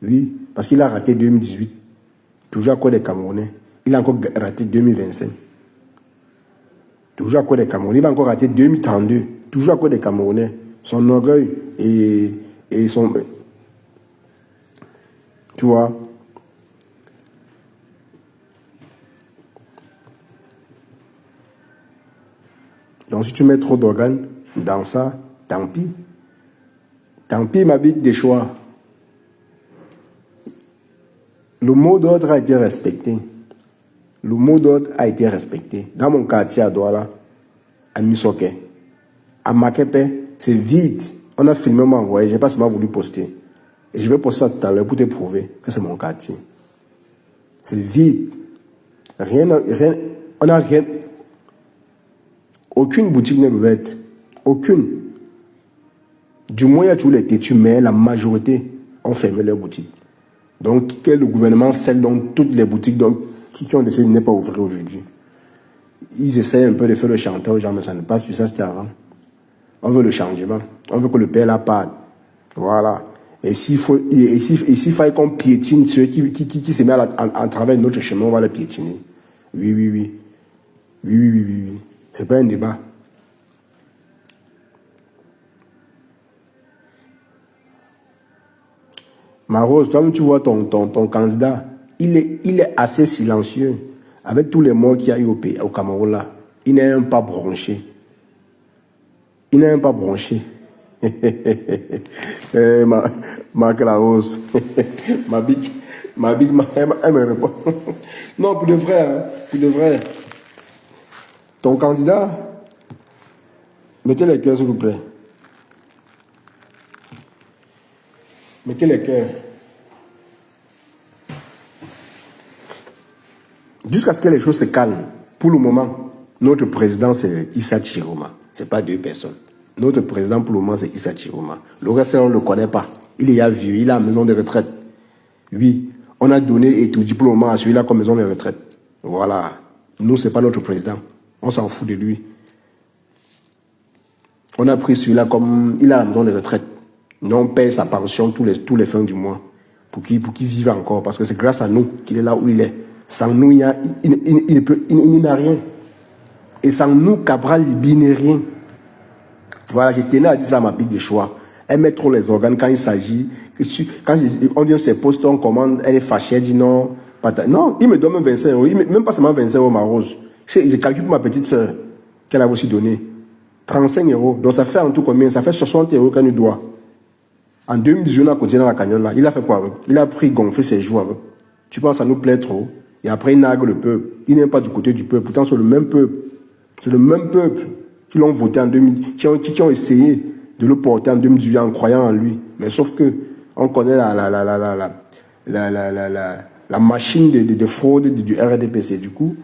Oui, parce qu'il a raté 2018. Toujours à cause des Camerounais. Il a encore raté 2025. Toujours à cause des Camerounais. Il va encore rater 2032. Toujours à cause des Camerounais. Son orgueil et son... Tu vois. Donc si tu mets trop d'organes dans ça, tant pis. Tant pis, ma bite des choix. Le mot d'ordre a été respecté. Le mot d'ordre a été respecté. Dans mon quartier à Douala, à Misoke, à Makepe, c'est vide. On a filmé, on m'a envoyé, je n'ai pas seulement voulu poster. Et je vais poster ça tout à l'heure pour te prouver que c'est mon quartier. C'est vide. Rien, on n'a rien. Aucune boutique n'est ouverte. Aucune. Du moins, il y a toujours les têtus, mais la majorité ont fermé leurs boutiques. Donc, que le gouvernement scelle donc toutes les boutiques donc, qui ont décidé de ne pas ouvrir aujourd'hui. Ils essaient un peu de faire le chanteur aux gens, mais ça ne passe plus, ça c'était avant. On veut le changement. On veut que le PLA parte. Voilà. Et s'il fallait qu'on piétine ceux qui se mettent en travers de notre chemin, on va les piétiner. Oui, oui, oui. Oui, oui, oui, oui, oui. C'est pas un débat. Ma Rose, toi-même, tu vois ton candidat, il est assez silencieux. Avec tous les morts qu'il y a eu au Cameroun, là, il n'est même pas bronché. Il n'est même pas bronché. Marc la Rose. ma big, elle me répond. Non, pour de vrai, hein, pour de vrai. Ton candidat, mettez les cœurs, s'il vous plaît. Mettez les cœurs. Jusqu'à ce que les choses se calment. Pour le moment, notre président, c'est Issa Chiroma. Ce n'est pas deux personnes. Notre président, pour le moment, c'est Issa Chiroma. Le reste, on ne le connaît pas. Il est vieux, il a une maison de retraite. Oui, on a donné et tout dit pour le moment à celui-là comme maison de retraite. Voilà. Nous, ce n'est pas notre président. On s'en fout de lui. On a pris celui-là comme... Il a la maison de retraite. Nous, on paye sa pension tous les fins du mois pour qu'il vive encore. Parce que c'est grâce à nous qu'il est là où il est. Sans nous, il n'a rien. Et sans nous, Cabral Libi n'est rien. Voilà, je tenais à dire ça à ma pique de choix. Elle met trop les organes quand il s'agit. Quand on vient sur ses postes, on commande, elle est fâchée, elle dit non. Non, il me donne même 25 euros. Même pas seulement 25 euros, ma Rose. Je calcule pour ma petite soeur qu'elle a aussi donné. 35 euros. Donc ça fait en tout combien? Ça fait 60 euros qu'elle nous doit. En 2018, on a continué dans la cagnotte là. Il a fait quoi avec? Il a pris gonfler ses joues avec. Tu penses que ça nous plaît trop? Et après, il nargue le peuple. Il n'est pas du côté du peuple. Pourtant, c'est le même peuple. C'est le même peuple qui l'ont voté en 2000, qui ont essayé de le porter en 2018 en croyant en lui. Mais sauf que on connaît la machine de fraude du RDPC. Du coup,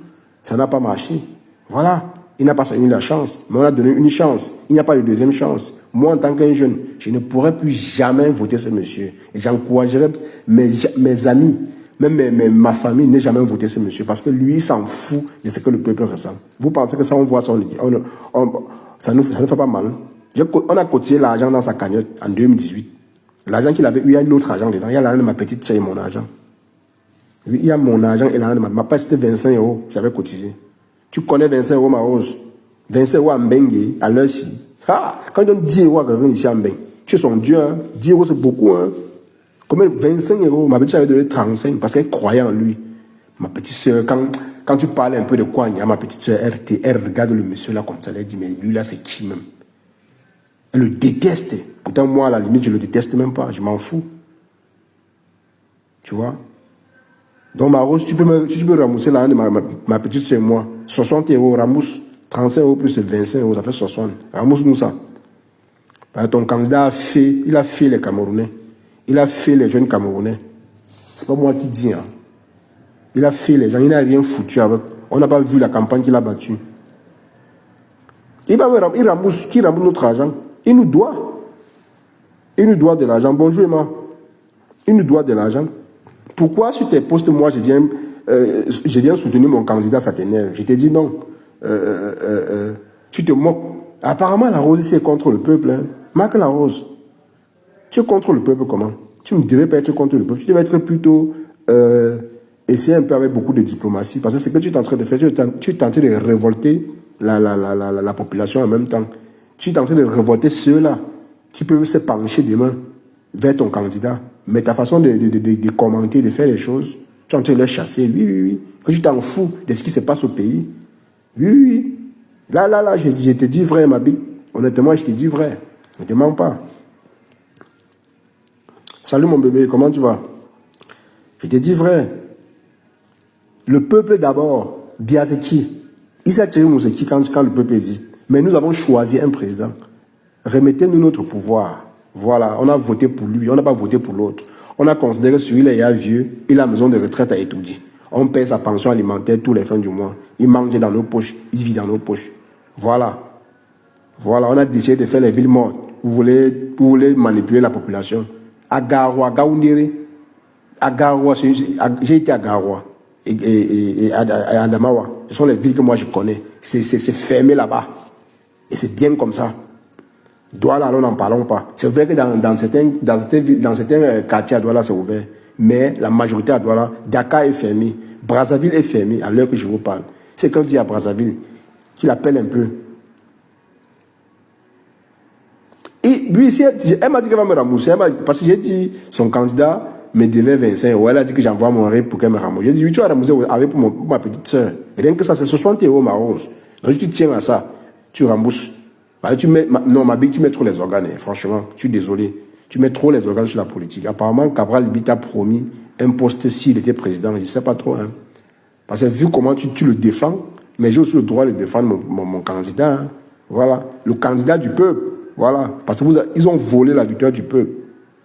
ça n'a pas marché. Voilà. Il n'a pas eu la chance. Mais on a donné une chance. Il n'y a pas de deuxième chance. Moi, en tant qu'un jeune, je ne pourrais plus jamais voter ce monsieur. Et j'encouragerais mes amis, même ma famille, n'est jamais voté ce monsieur. Parce que lui, il s'en fout de ce que le peuple ressent. Vous pensez que ça, on voit ça, ça nous fait pas mal. On a cotisé l'argent dans sa cagnotte en 2018. L'argent qu'il avait eu, il y a un autre argent dedans. Il y a l'argent de ma petite soeur et mon argent. Oui, il y a mon argent et l'argent de ma part, c'était 25 euros. J'avais cotisé. Tu connais 25 euros, ma Rose. 25 euros à Mbengue, à l'heure-ci. Ah, quand il donne 10 euros à quelqu'un ici à Mbengue, tu es son Dieu, hein. 10 euros, c'est beaucoup, hein. Combien? 25 euros. Ma petite soeur avait donné 35 parce qu'elle croyait en lui. Ma petite soeur, quand tu parles un peu de quoi, il y a ma petite soeur, elle regarde le monsieur là comme ça, elle dit, mais lui là, c'est qui même? Elle le déteste. Pourtant, moi, à la limite, je le déteste même pas. Je m'en fous. Tu vois? Donc, ma Rose, tu peux ramousser l'argent de ma petite soeur et moi. 60 euros, ramousse. 35 euros plus 25 euros, ça fait 60. Ramousse-nous ça. Parce que ton candidat il a fait les Camerounais. Il a fait les jeunes Camerounais. C'est pas moi qui dis, hein. Il a fait les gens, il n'a rien foutu avec. On n'a pas vu la campagne qu'il a battue. Il ramousse, qui ramousse notre argent? Il nous doit. Il nous doit de l'argent. Bonjour, Emma. Il nous doit de l'argent. Pourquoi sur tes postes, moi, je viens soutenir mon candidat, ça t'énerve? Je t'ai dit non. Tu te moques. Apparemment, la Rose ici est contre le peuple. Hein. Marc la Rose. Tu es contre le peuple comment? Tu ne devais pas être contre le peuple. Tu devais être plutôt... essayer un peu avec beaucoup de diplomatie. Parce que ce que tu es en train de faire, tu es en train de révolter la population en même temps. Tu es en train de révolter ceux-là qui peuvent se pencher demain vers ton candidat. Mais ta façon de commenter, de faire les choses, tu es en train de les chasser. Oui, oui, oui. Que tu t'en fous de ce qui se passe au pays. Oui, oui, oui. Là, je te dis vrai, ma bille. Honnêtement, je te dis vrai. Ne te mens pas. Salut mon bébé, comment tu vas? Je te dis vrai. Le peuple d'abord, Biazeki. Il s'est tiré Mousseki quand le peuple existe. Mais nous avons choisi un président. Remettez-nous notre pouvoir. Voilà, on a voté pour lui, on n'a pas voté pour l'autre. On a considéré que celui-là est vieux, il a besoin de retraite à étudier. On paie sa pension alimentaire tous les fins du mois. Il mange dans nos poches, il vit dans nos poches. Voilà. Voilà, on a décidé de faire les villes mortes. Vous voulez manipuler la population. À Garoua, Gaoundéré, à Garoua, j'ai été à Garoua et à Adamawa. Ce sont les villes que moi je connais. C'est fermé là-bas. Et c'est bien comme ça. Douala, nous n'en parlons pas. C'est vrai que dans certains quartiers à Douala, c'est ouvert. Mais la majorité à Douala, Dakar est fermé. Brazzaville est fermé à l'heure que je vous parle. C'est quand je dis à Brazzaville, qu'il appelle un peu. Et lui, elle m'a dit qu'elle va me rembourser. Parce que j'ai dit, son candidat me devait 25 €. Elle a dit que j'envoie mon RIP pour qu'elle me rembourse. J'ai dit, oui, tu vas rembourser avec pour ma petite soeur. Rien que ça, c'est 60 € ma rose. Donc, si tu tiens à ça, tu rembourses. Non, ma bille, tu mets trop les organes. Franchement, je suis désolé. Tu mets trop les organes sur la politique. Apparemment, Cabral Libi t'a promis un poste s'il était président. Je ne sais pas trop. Hein. Parce que vu comment tu le défends, mais j'ai aussi le droit de défendre mon candidat. Hein. Voilà. Le candidat du peuple. Voilà. Parce qu'ils ont volé la victoire du peuple.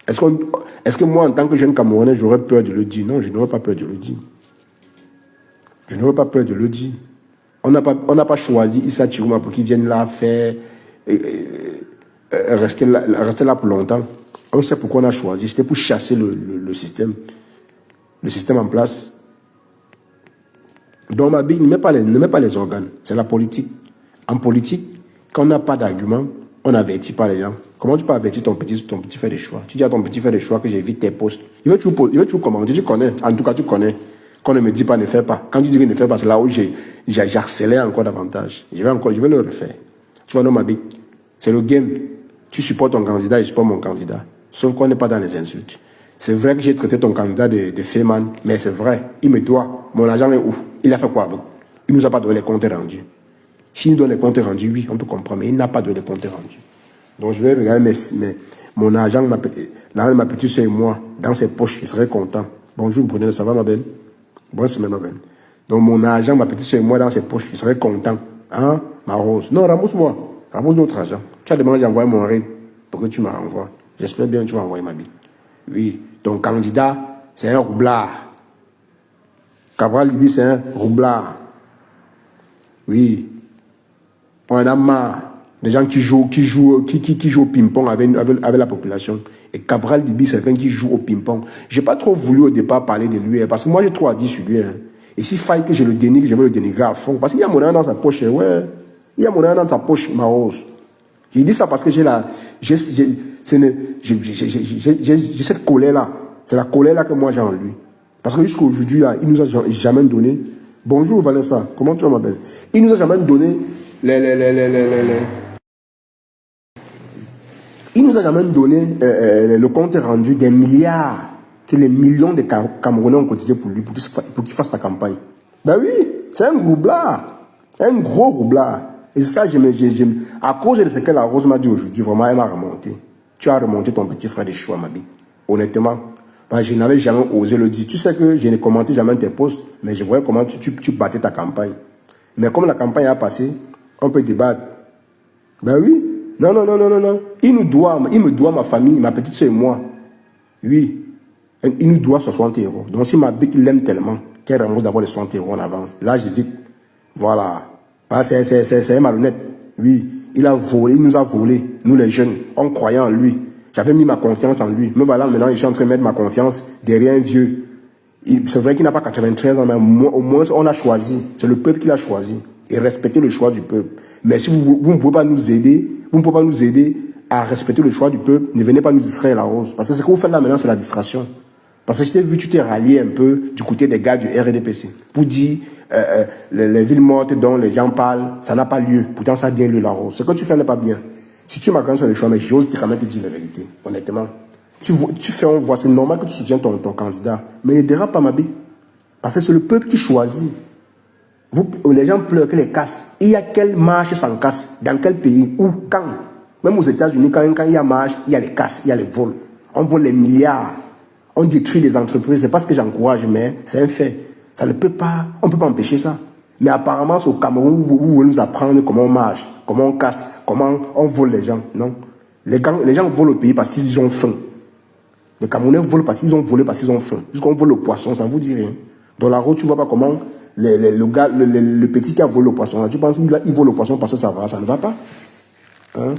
Est-ce que moi, en tant que jeune Camerounais, j'aurais peur de le dire? Non, je n'aurais pas peur de le dire. Je n'aurais pas peur de le dire. On n'a pas choisi Issa Chirouma pour qu'il vienne là faire... rester là pour longtemps. On sait pourquoi on a choisi. C'était pour chasser le système. Le système en place. Donc, ma bille, ne met pas les organes. C'est la politique. En politique, quand on n'a pas d'argument, on n'avertit pas les gens. Comment tu peux avertir ton petit faire des choix? Tu dis à ton petit faire des choix que j'évite tes postes. Il va toujours commenter. Tu connais. En tout cas, tu connais. Quand on ne me dit pas, ne fais pas. Quand tu dis que ne fais pas, c'est là où j'ai harcelé encore davantage. Je vais le refaire. Tu vois, non, ma bille. C'est le game. Tu supportes ton candidat, je supporte mon candidat. Sauf qu'on n'est pas dans les insultes. C'est vrai que j'ai traité ton candidat de féman, mais c'est vrai. Il me doit. Mon agent est où? Il a fait quoi avec? Il ne nous a pas donné les comptes rendus. S'il nous donne les comptes rendus, oui, on peut comprendre, mais il n'a pas donné les comptes rendus. Donc je vais regarder mon agent, ma petite soeur et moi, dans ses poches, il serait content. Bonjour Brunel, ça va ma belle? Bonne semaine ma belle. Donc mon agent, ma petite soeur et moi, dans ses poches, il serait content. Hein, ma rose? Non, rembourse-moi. Rembourse notre argent. Tu as demandé d'envoyer mon RIP pour que tu me renvoies. J'espère bien que tu vas envoyer ma bille. Oui, ton candidat, c'est un roublard. Cabral Libi, c'est un roublard. Oui. On en a marre. Des gens qui jouent au ping-pong avec la population. Et Cabral Libi, c'est quelqu'un qui joue au ping-pong. Je n'ai pas trop voulu au départ parler de lui, parce que moi, j'ai trop à dire sur lui. Hein. Et s'il faille que je le dénigre, je vais le dénigrer à fond. Parce qu'il y a mon argent dans sa poche. Ouais. Il y a mon argent dans ta poche, ma rose. J'ai dit ça parce que j'ai cette colère-là. C'est la colère-là que moi j'ai en lui. Parce que jusqu'à aujourd'hui, il nous a jamais donné. Bonjour Vanessa, comment tu vas ma belle? Il nous a jamais donné il nous a jamais donné le compte rendu des milliards que les millions de Camerounais ont cotisé pour lui, pour qu'il fasse sa campagne. Ben oui, c'est un roublard. Un gros roublard. Et ça, à cause de ce que la Rose m'a dit aujourd'hui, vraiment, elle m'a remonté. Tu as remonté ton petit frère de choix, ma vie. Honnêtement. Parce que je n'avais jamais osé le dire. Tu sais que je n'ai commenté jamais tes posts, mais je voyais comment tu battais ta campagne. Mais comme la campagne a passé, on peut débattre. Ben oui. Non. Il me doit ma famille, ma petite soeur et moi. Oui. Il nous doit 60 €. Donc si ma bête l'aime tellement, qu'elle rembourse d'abord les 60 € en avance. Là, j'évite. Voilà. C'est un malhonnête. Oui, il nous a volé, nous les jeunes, en croyant en lui. J'avais mis ma confiance en lui. Mais voilà, maintenant, je suis en train de mettre ma confiance derrière un vieux. C'est vrai qu'il n'a pas 93 ans, mais au moins, on a choisi. C'est le peuple qui l'a choisi. Et respecter le choix du peuple. Mais si vous ne pouvez pas nous aider, à respecter le choix du peuple, ne venez pas nous distraire la rose. Parce que ce que vous faites là maintenant, c'est la distraction. Parce que je t'ai vu, tu t'es rallié un peu du côté des gars du RDPC pour dire les villes mortes dont les gens parlent, ça n'a pas lieu. Pourtant, ça a bien lieu la rose. Ce que tu fais n'est pas bien. Si tu m'accordes sur le choix, mais j'ose quand même te dire la vérité, honnêtement. Tu fais, on voit, c'est normal que tu soutiens ton candidat. Mais ne dérape pas ma bille. Parce que c'est le peuple qui choisit. Les gens pleurent que les casses. Il y a quelle marche sans casse? Dans quel pays? Où? Quand? Même aux États-Unis, quand il y a marche, il y a les casses, il y a les vols. On vole les milliards. On détruit les entreprises. C'est pas ce que j'encourage, mais c'est un fait. Ça ne peut pas, on ne peut pas empêcher ça. Mais apparemment, c'est au Cameroun, vous voulez nous apprendre comment on marche, comment on casse, comment on vole les gens. Non. Les gens volent au pays parce qu'ils ont faim. Les Camerounais volent parce qu'ils ont volé, parce qu'ils ont faim. Puisqu'on vole le poisson, ça ne vous dit rien. Dans la route, tu ne vois pas comment le petit qui a volé le poisson, tu penses qu'il vole le poisson parce que ça va, ça ne va pas. Hein?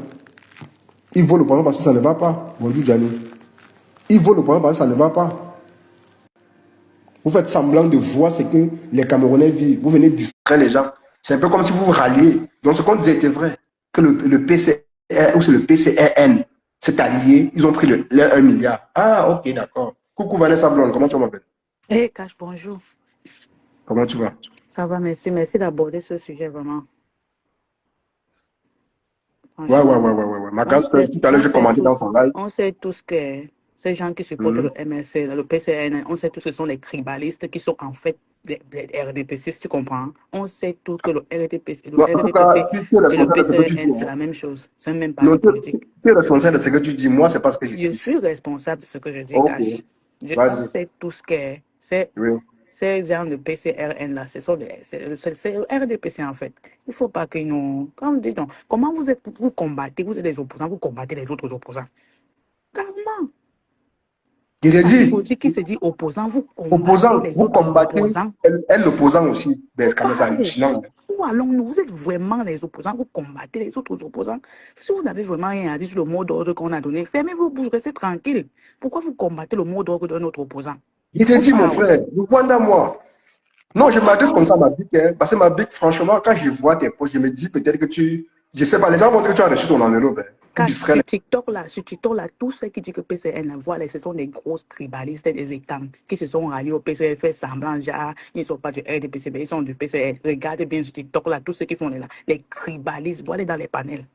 Il vole le poisson parce que ça ne va pas. Bonjour Gianni. Il vole le poisson parce que ça ne va pas. Vous faites semblant de voir ce que les Camerounais vivent. Vous venez distraire les gens. C'est un peu comme si vous vous ralliez. Donc ce qu'on disait était vrai. Que le PCR, ou c'est le PCRN, s'est allié. Ils ont pris le 1 milliard. Ah, ok, d'accord. Coucou Vanessa Blonde, comment tu m'appelles? Hey, Cash, bonjour. Comment tu vas? Ça va, merci. Merci d'aborder ce sujet vraiment. Ouais. Ma casse, tout à l'heure, j'ai commenté dans ton live. On sait tous que ces gens qui supportent le MRC, le PCN, on sait tous que ce sont les tribalistes qui sont en fait des RDPC, si tu comprends. On sait tous que le RDPC, Non, en tout cas, tu es et le responsable de ce que tu PCN, dis. c'est la même chose. C'est même Non, parti politique. tu es responsable de ce que tu dis. Moi, c'est pas ce que je Je dis. suis responsable de ce que je dis, Ok, Cash. On vas-y. sait tous que ces gens de PCRN là, c'est le RDPC en fait. Il ne faut pas que nous. Comme dit donc, comment vous combattez, vous êtes des opposants, vous combattez les autres opposants. Carrément. Il a Parti dit, politique qui se dit opposant, vous combattez opposant, les vous autres combattez opposants. l'opposant aussi. Ben, quand même, c'est hallucinant. Où allons-nous? Vous êtes vraiment les opposants, vous combattez les autres opposants. Si vous n'avez vraiment rien à dire sur le mot d'ordre qu'on a donné, fermez vos bouches, restez tranquille. Pourquoi vous combattez le mot d'ordre d'un autre opposant? Il te dit, mon frère, Rwanda, moi. Non, je m'adresse comme ça à ma bique, hein, parce que ma bique, franchement, quand je vois tes posts, je me dis peut-être que je sais pas, les gens vont dire que tu as reçu ton enveloppe. Hein, sur TikTok, tous ceux qui disent que PCN, voilà, ce sont des grosses tribalistes, des étangs qui se sont ralliés au PCN, fait semblant, genre, ils ne sont pas du RDPC, ils sont du PCN. Regardez bien sur TikTok, là, tous ceux qui font là, les tribalistes, voilà dans les panels.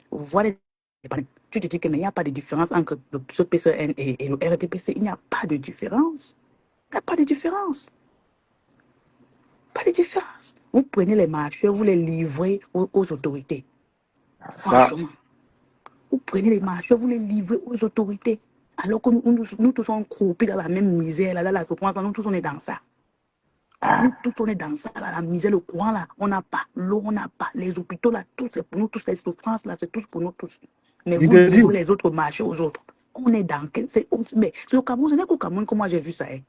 Voilà les panels. Tu te dis qu'il n'y a pas de différence entre ce PCN et le RDPC. Il n'y a pas de différence. Il n'y a pas de différence. Pas de différence. Vous prenez les marcheurs, vous les livrez aux autorités. Franchement. Vous prenez les marcheurs, vous les livrez aux autorités. Alors que nous tous sommes croupis dans la même misère, là, dans la souffrance, nous tous on est dans ça. Nous tous on est dans ça, là, la misère, le courant, là, on n'a pas. L'eau, on n'a pas. Les hôpitaux, là, tout c'est pour nous tous. Les souffrances, là, c'est tous pour nous tous. Mais vous livrez les autres marchés aux autres. On est dans... Mais le Cameroun, ce n'est qu'au Cameroun que moi j'ai vu ça. Hein.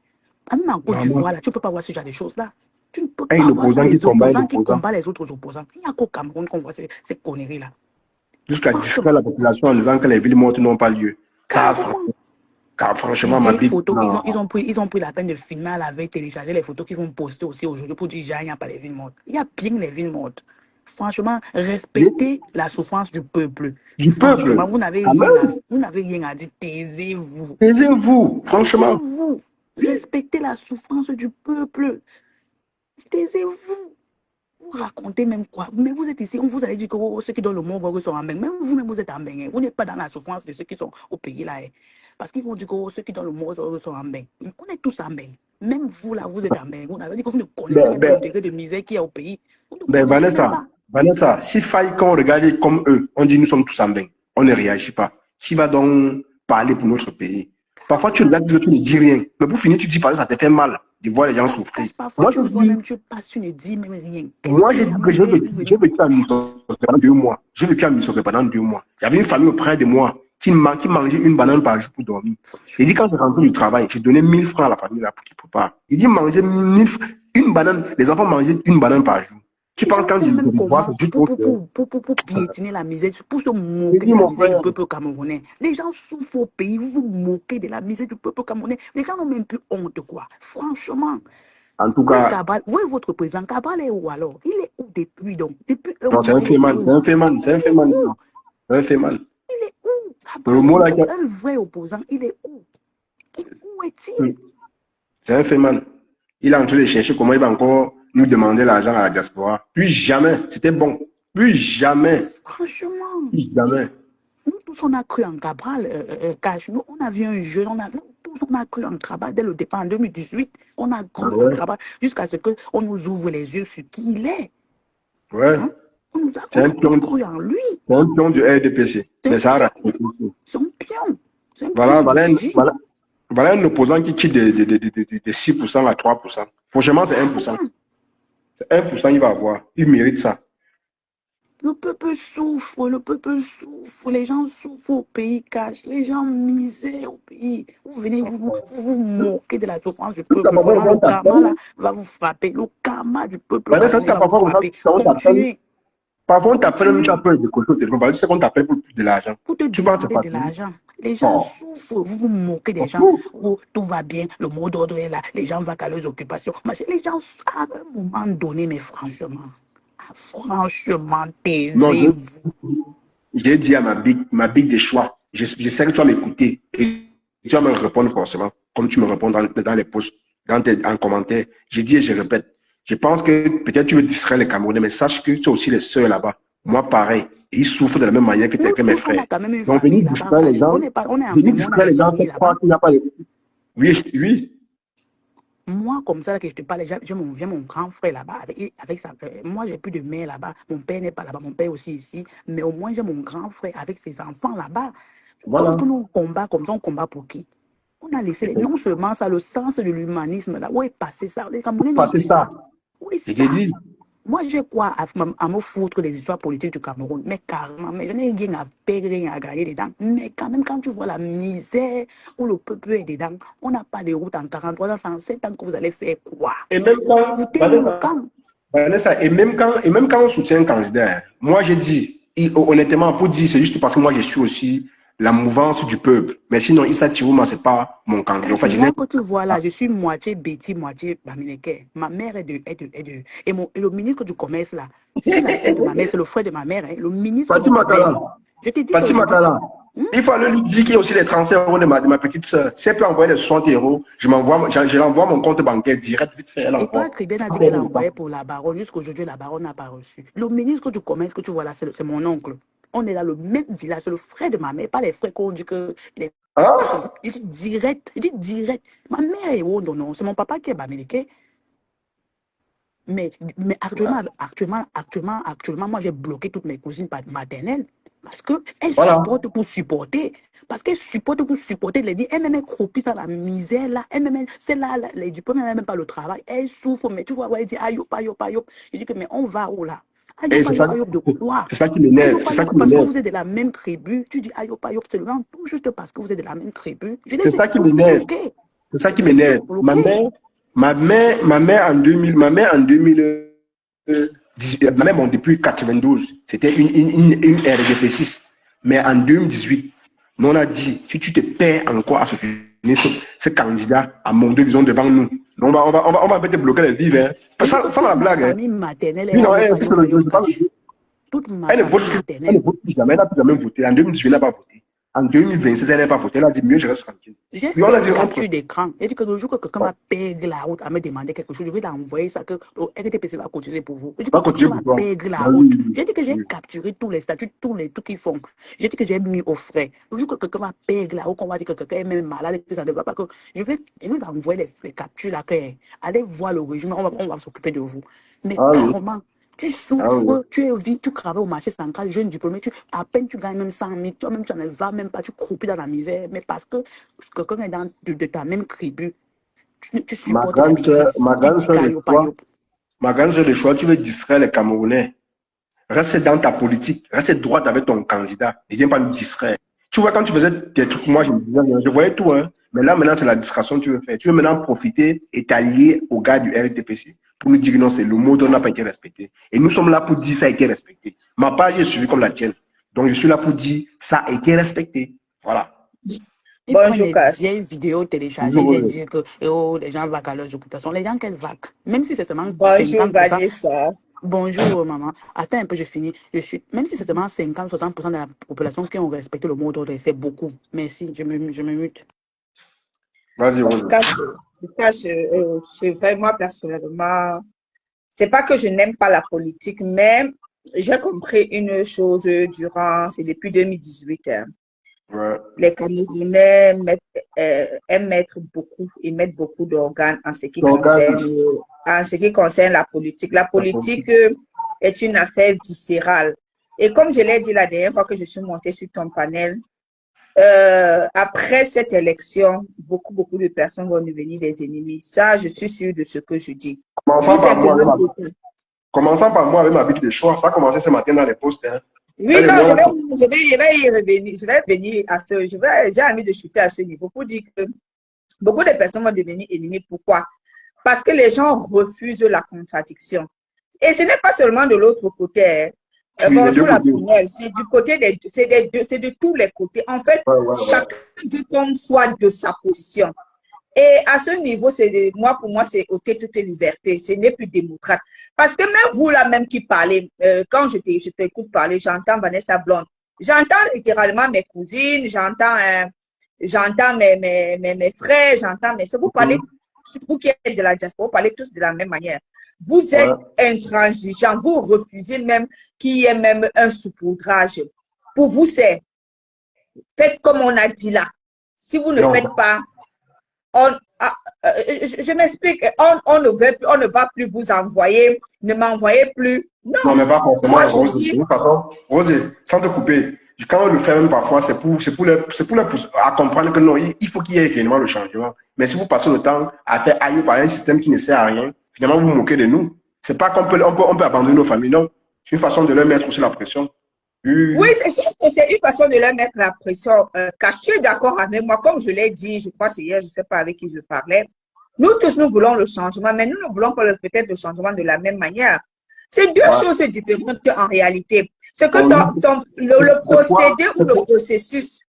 Même en Côte d'Ivoire, là, tu ne peux pas voir ce genre de choses-là. Tu ne peux pas voir ça, les opposants qui combattent les autres opposants. Il n'y a qu'au Cameroun qu'on voit ces conneries-là. Jusqu'à distraire la population en disant que les villes mortes n'ont pas lieu. Ça, franchement, ma bille. Ils ont pris la peine de filmer à la veille, télécharger les photos qu'ils vont poster aussi aujourd'hui pour dire il n'y a pas les villes mortes. Il y a bien les villes mortes. Franchement, respectez la souffrance du peuple. Franchement, vous n'avez rien à dire. Taisez-vous. Taisez-vous, franchement. Taisez-vous. Respectez la souffrance du peuple. Taisez-vous. Vous racontez même quoi? Mais vous êtes ici, on vous a dit que ceux qui donnent le mot sont en bain. Même vous-même, vous êtes en bain. Vous n'êtes pas dans la souffrance de ceux qui sont au pays là. Parce qu'ils vont dire que ceux qui donnent le mot sont en bain. On est tous en bain. Même vous là, vous êtes en bain. Vous avez dit que vous ne connaissez même pas le degré de misère qu'il y a au pays. Vanessa, si faille quand on regarde comme eux, on dit nous sommes tous en bain. On ne réagit pas. Qui va donc parler pour notre pays? Parfois, tu regardes, tu ne dis rien. Mais pour finir, tu dis, ça te fait mal de voir les gens souffrir. Parfois, tu vois même, tu passes, tu ne dis même rien. Moi, j'ai dit que j'ai vécu à Missouri pendant 2 mois. J'ai vécu à Missouri pendant 2 mois. Il y avait une famille auprès de moi qui mangeait une banane par jour pour dormir. Il dit, quand je rentre du travail, j'ai donné 1000 francs à la famille là pour qu'ils préparent. Il dit, manger une banane, les enfants mangeaient une banane par jour. Tu penses quand ils vois, c'est juste pour piétiner la misère, pour se moquer de la misère du peuple camerounais. Les gens souffrent au pays, vous vous moquez de la misère du peuple camerounais. Les gens n'ont même plus honte, quoi. Franchement. En tout cas, voyez votre président, Cabral est où alors? Il est où depuis donc? Depuis non, c'est un fait mal, c'est un fait mal. Il est où? Le Cabral, mot là, un vrai opposant, il est où? Où est-il? c'est un fait, man. Il est en train de chercher comment il va encore nous demander l'argent à la diaspora. Plus jamais. C'était bon. Plus jamais. Franchement, Plus jamais. nous tous, on a cru en Cabral, Cash. Nous, on a vu un jeune, nous tous, on a cru en Cabral dès le départ en 2018. On a Ah cru en ouais. Cabral jusqu'à ce qu'on nous ouvre les yeux sur qui il est. Ouais. Hein? On C'est un a tous pion, cru en lui. c'est un pion du RDPC. C'est un Mais ça a pion. raté. C'est un pion. C'est un pion Voilà, du régime. voilà un opposant qui quitte de 6% à 3%. Franchement, c'est 1%. Carrément. C'est 1%, il va avoir. Il mérite ça. Le peuple souffre, les gens souffrent au pays, Cash, les gens misèrent au pays. Vous venez, vous moquez de la souffrance du peuple. Vraiment, le karma là va vous frapper. Le karma du peuple Voilà, ça, camerounais c'est va vous parfois, frapper. on t'appelle. Continuez, Parfois, on t'appelle même, tu as continuez peur de cocher au téléphone. Parce que tu sais qu'on t'appelle pour de l'argent. pour te Tu penses que c'est demander de facile? l'argent. Les gens Oh. souffrent, vous vous moquez des gens. Oh, tout va bien, le mot d'ordre est là, les gens vont à leurs occupations. Les gens, à un moment donné, mais franchement, Non, taisez-vous. j'ai dit à ma big des choix. Je sais que tu vas m'écouter et tu vas me répondre forcément, comme tu me réponds dans les posts, en commentaire. J'ai dit et je répète. Je pense que peut-être tu veux distraire les Camerounais, mais sache que tu as aussi les sœurs là-bas. Moi, pareil. Et ils souffrent de la même manière Nous que mes tous, on frères. a quand même une Donc, famille là-bas, distraire les Cash. gens, On est en venir même, on a distraire des les gens, c'est familles croire là-bas. qu'il n'y a pas de... Oui, oui. Moi, comme ça, là, que je te parle, j'ai mon grand frère là-bas. Avec moi, j'ai plus de mère là-bas. Mon père n'est pas là-bas. Mon père est aussi ici. Mais au moins, j'ai mon grand frère avec ses enfants là-bas. Voilà. Lorsque nous combattons comme ça, on combat pour qui? On a laissé, non seulement ça, le sens de l'humanisme là. Où est passé ça? Les Camerounais n'ont Passer plus ça. ça. Où est Je ça? t'ai dit. Moi, j'ai quoi à me foutre des histoires politiques du Cameroun, mais carrément, mais je n'ai rien à perdre, rien à gagner dedans. Mais quand même, quand tu vois la misère où le peuple est dedans, on n'a pas de route en 43 ans, 107 ans que vous allez faire quoi? Et même quand, Foutez-nous le camp. Vanessa, et même quand on soutient un candidat, hein, moi j'ai dit, honnêtement, pour dire, c'est juste parce que moi je suis aussi la mouvance du peuple. Mais sinon, Issa Chirouma, c'est pas mon candidat. Enfin, je n'ai Moi, que tu vois là, je suis moitié Betty, moitié Bamileke. Ma mère est de. Et le ministre du Commerce là, c'est la tête de ma mère, c'est le frère de ma mère, hein, le ministre du Fatima Commerce. Kala. Je te dis ça Fatima aujourd'hui. Kala. Il faut aller lui dire qu'il y a aussi les 35 euros de ma petite soeur. Si elle peut envoyer les 60 euros, je l'envoie mon compte bancaire direct, vite fait, elle Et toi, envoie. Kribien a dit qu'elle a envoyé pour la baronne. Jusqu'aujourd'hui, la baronne n'a pas reçu. Le ministre du Commerce que tu vois là, c'est mon oncle. On est dans le même village, c'est le frère de ma mère, pas les frères qu'on dit que. Ah? Il dit direct, il dit direct. Ma mère est où? Non, non, c'est mon papa qui est bamileke. Mais actuellement, moi, j'ai bloqué toutes mes cousines maternelles parce qu'elles Voilà. supportent pour supporter. Parce qu'elles supportent pour supporter. Les dit, elles-mêmes croupissent dans la misère, là. Elles-mêmes, c'est là, les diplômes, elles n'ont même pas le travail. Elles souffrent, mais tu vois, ouais, elles disent, aïe, aïe, aïe. Je dis que, mais on va où, là? Aïe, Et aïe, aïe, de quoi? c'est ça qui m'énerve. Aïe, C'est ça qui parce que m'énerve. vous êtes de la même tribu. Tu dis, aïe, aïe, seulement tout juste parce que vous êtes de la même tribu. Je C'est les ai ça qui tous m'énerve. bloqués. C'est ça qui Je les ai m'énerve. tous bloqués. Ma mère en 2000, ma mère, bon, depuis 92, c'était une RDP6. Mais en 2018, nous on a dit, si tu te perds encore à soutenir ce candidat à mon disons devant nous, on va te bloquer les vives. Hein. Ça la blague. Ma famille maternelle est Lui, non, à elle, toute ma elle ne famille vote maternelle. plus jamais, elle n'a plus jamais voté. En 2018, elle n'a pas voté. En 2026, elle n'a pas voté. Elle a dit mieux, je reste tranquille. J'ai Puis on fait a une dit, capture d'écran. J'ai dit que le jour que quelqu'un va perdre la route à me demander quelque chose, je vais l'envoyer ça que le RTPC va continuer pour vous. J'ai dit que va continuer quelqu'un va pour toi. perdre la Bah route. oui, J'ai dit que j'ai oui. capturé tous les statuts, tous les trucs qu'ils font. J'ai dit que j'ai mis au frais. Le jour que quelqu'un va perdre la route, qu'on va dire que quelqu'un est même malade, que ça ne va pas, que je vais envoyer les captures là. Allez voir le régime, on va s'occuper de vous. Mais Ah oui. carrément. Tu Ah oui. souffres, tu es vie, tu travailles au marché central, jeune diplômé, à peine tu gagnes même 100 000, toi-même tu ne vas même pas, tu croupis dans la misère, mais parce que quelqu'un est de ta même tribu, tu Ma supportes la grande vie. soeur, ma Tu grande dis soeur de choix, caillou. ma grande soeur de choix, tu veux distraire les Camerounais. Reste dans ta politique, reste droite avec ton candidat. Ne viens pas nous distraire. Tu vois, quand tu faisais tes trucs, moi, je voyais tout, hein. Mais là, maintenant, c'est la distraction que tu veux faire. Tu veux maintenant profiter et t'allier aux gars du RTPC pour nous dire que non, c'est le mot n'a pas été respecté. Et nous sommes là pour dire ça a été respecté. Ma page est suivie comme la tienne. Donc, je suis là pour dire ça a été respecté. Voilà. Ils prennent Bonjour, des Cass. vieilles vidéos téléchargées, Bonjour, ils disent que oh, les gens vaquent à leurs occupations. Les gens, quelles vaquent? Même si c'est seulement Bonjour, 50%. Vanessa. Bonjour, maman. Attends un peu, je finis. Même si c'est seulement 50-60% de la population qui ont respecté le mot d'ordre, c'est beaucoup. Merci, je me mute. Vas-y, En Rose. tout cas, c'est vrai, moi personnellement, c'est pas que je n'aime pas la politique, mais j'ai compris une chose c'est depuis 2018. Ouais. Les Camerounais aiment mettre beaucoup d'organes L'organe, en ce qui concerne la politique. La la politique politique. est une affaire viscérale. Et comme je l'ai dit la dernière fois que je suis montée sur ton panel, après cette élection, beaucoup de personnes vont devenir des ennemis. Ça, je suis sûre de ce que je dis. Commençant Tout par moi, simplement. commençant par moi avec ma Bible de choix. Ça a commencé ce matin dans les posts. Hein. Oui, Elle et non, moi, je vais y revenir. Je vais venir à ce, j'ai envie de chuter à ce niveau pour dire que beaucoup de personnes vont devenir ennemies. Pourquoi? Parce que les gens refusent la contradiction. Et ce n'est pas seulement de l'autre côté. Hein. oui, les deux Bonjour la côtés. prunelle, c'est du côté c'est de tous les côtés. En fait, Ouais. chacun veut qu'on soit de sa position. Et à ce niveau, pour moi, c'est ôter toute liberté. Ce n'est plus démocrate. Parce que même vous, là, même qui parlez, quand je t'écoute parler, j'entends Vanessa Blonde. J'entends littéralement mes cousines, j'entends mes frères, j'entends mes soeurs. Vous parlez, vous qui êtes de la diaspora, vous parlez tous de la même manière. Vous êtes Ouais. intransigeants, vous refusez même qu'il y ait même un saupoudrage. Pour vous, c'est faites comme on a dit là. Si vous ne Non, faites pas, je m'explique, on ne va plus vous envoyer, ne m'envoyez plus. non, Non, mais pas forcément, moi je Rose. De dis, toute façon, Rose, sans te couper, quand on le fait même parfois, c'est pour les pousser à comprendre que non, il faut qu'il y ait finalement le changement. Mais si vous passez le temps à faire ailleurs par un système qui ne sert à rien, finalement, vous vous moquez de nous. C'est pas on peut abandonner nos familles, non. C'est une façon de leur mettre aussi la pression. oui, Oui. c'est une façon de leur mettre la pression. Car je suis d'accord avec moi, comme je l'ai dit, je crois que c'est hier, je ne sais pas avec qui je parlais. Nous tous, nous voulons le changement, mais nous ne voulons pas peut-être le changement de la même manière. C'est deux Ouais. choses différentes en réalité. C'est que Donc, le c'est quoi, procédé ou le processus.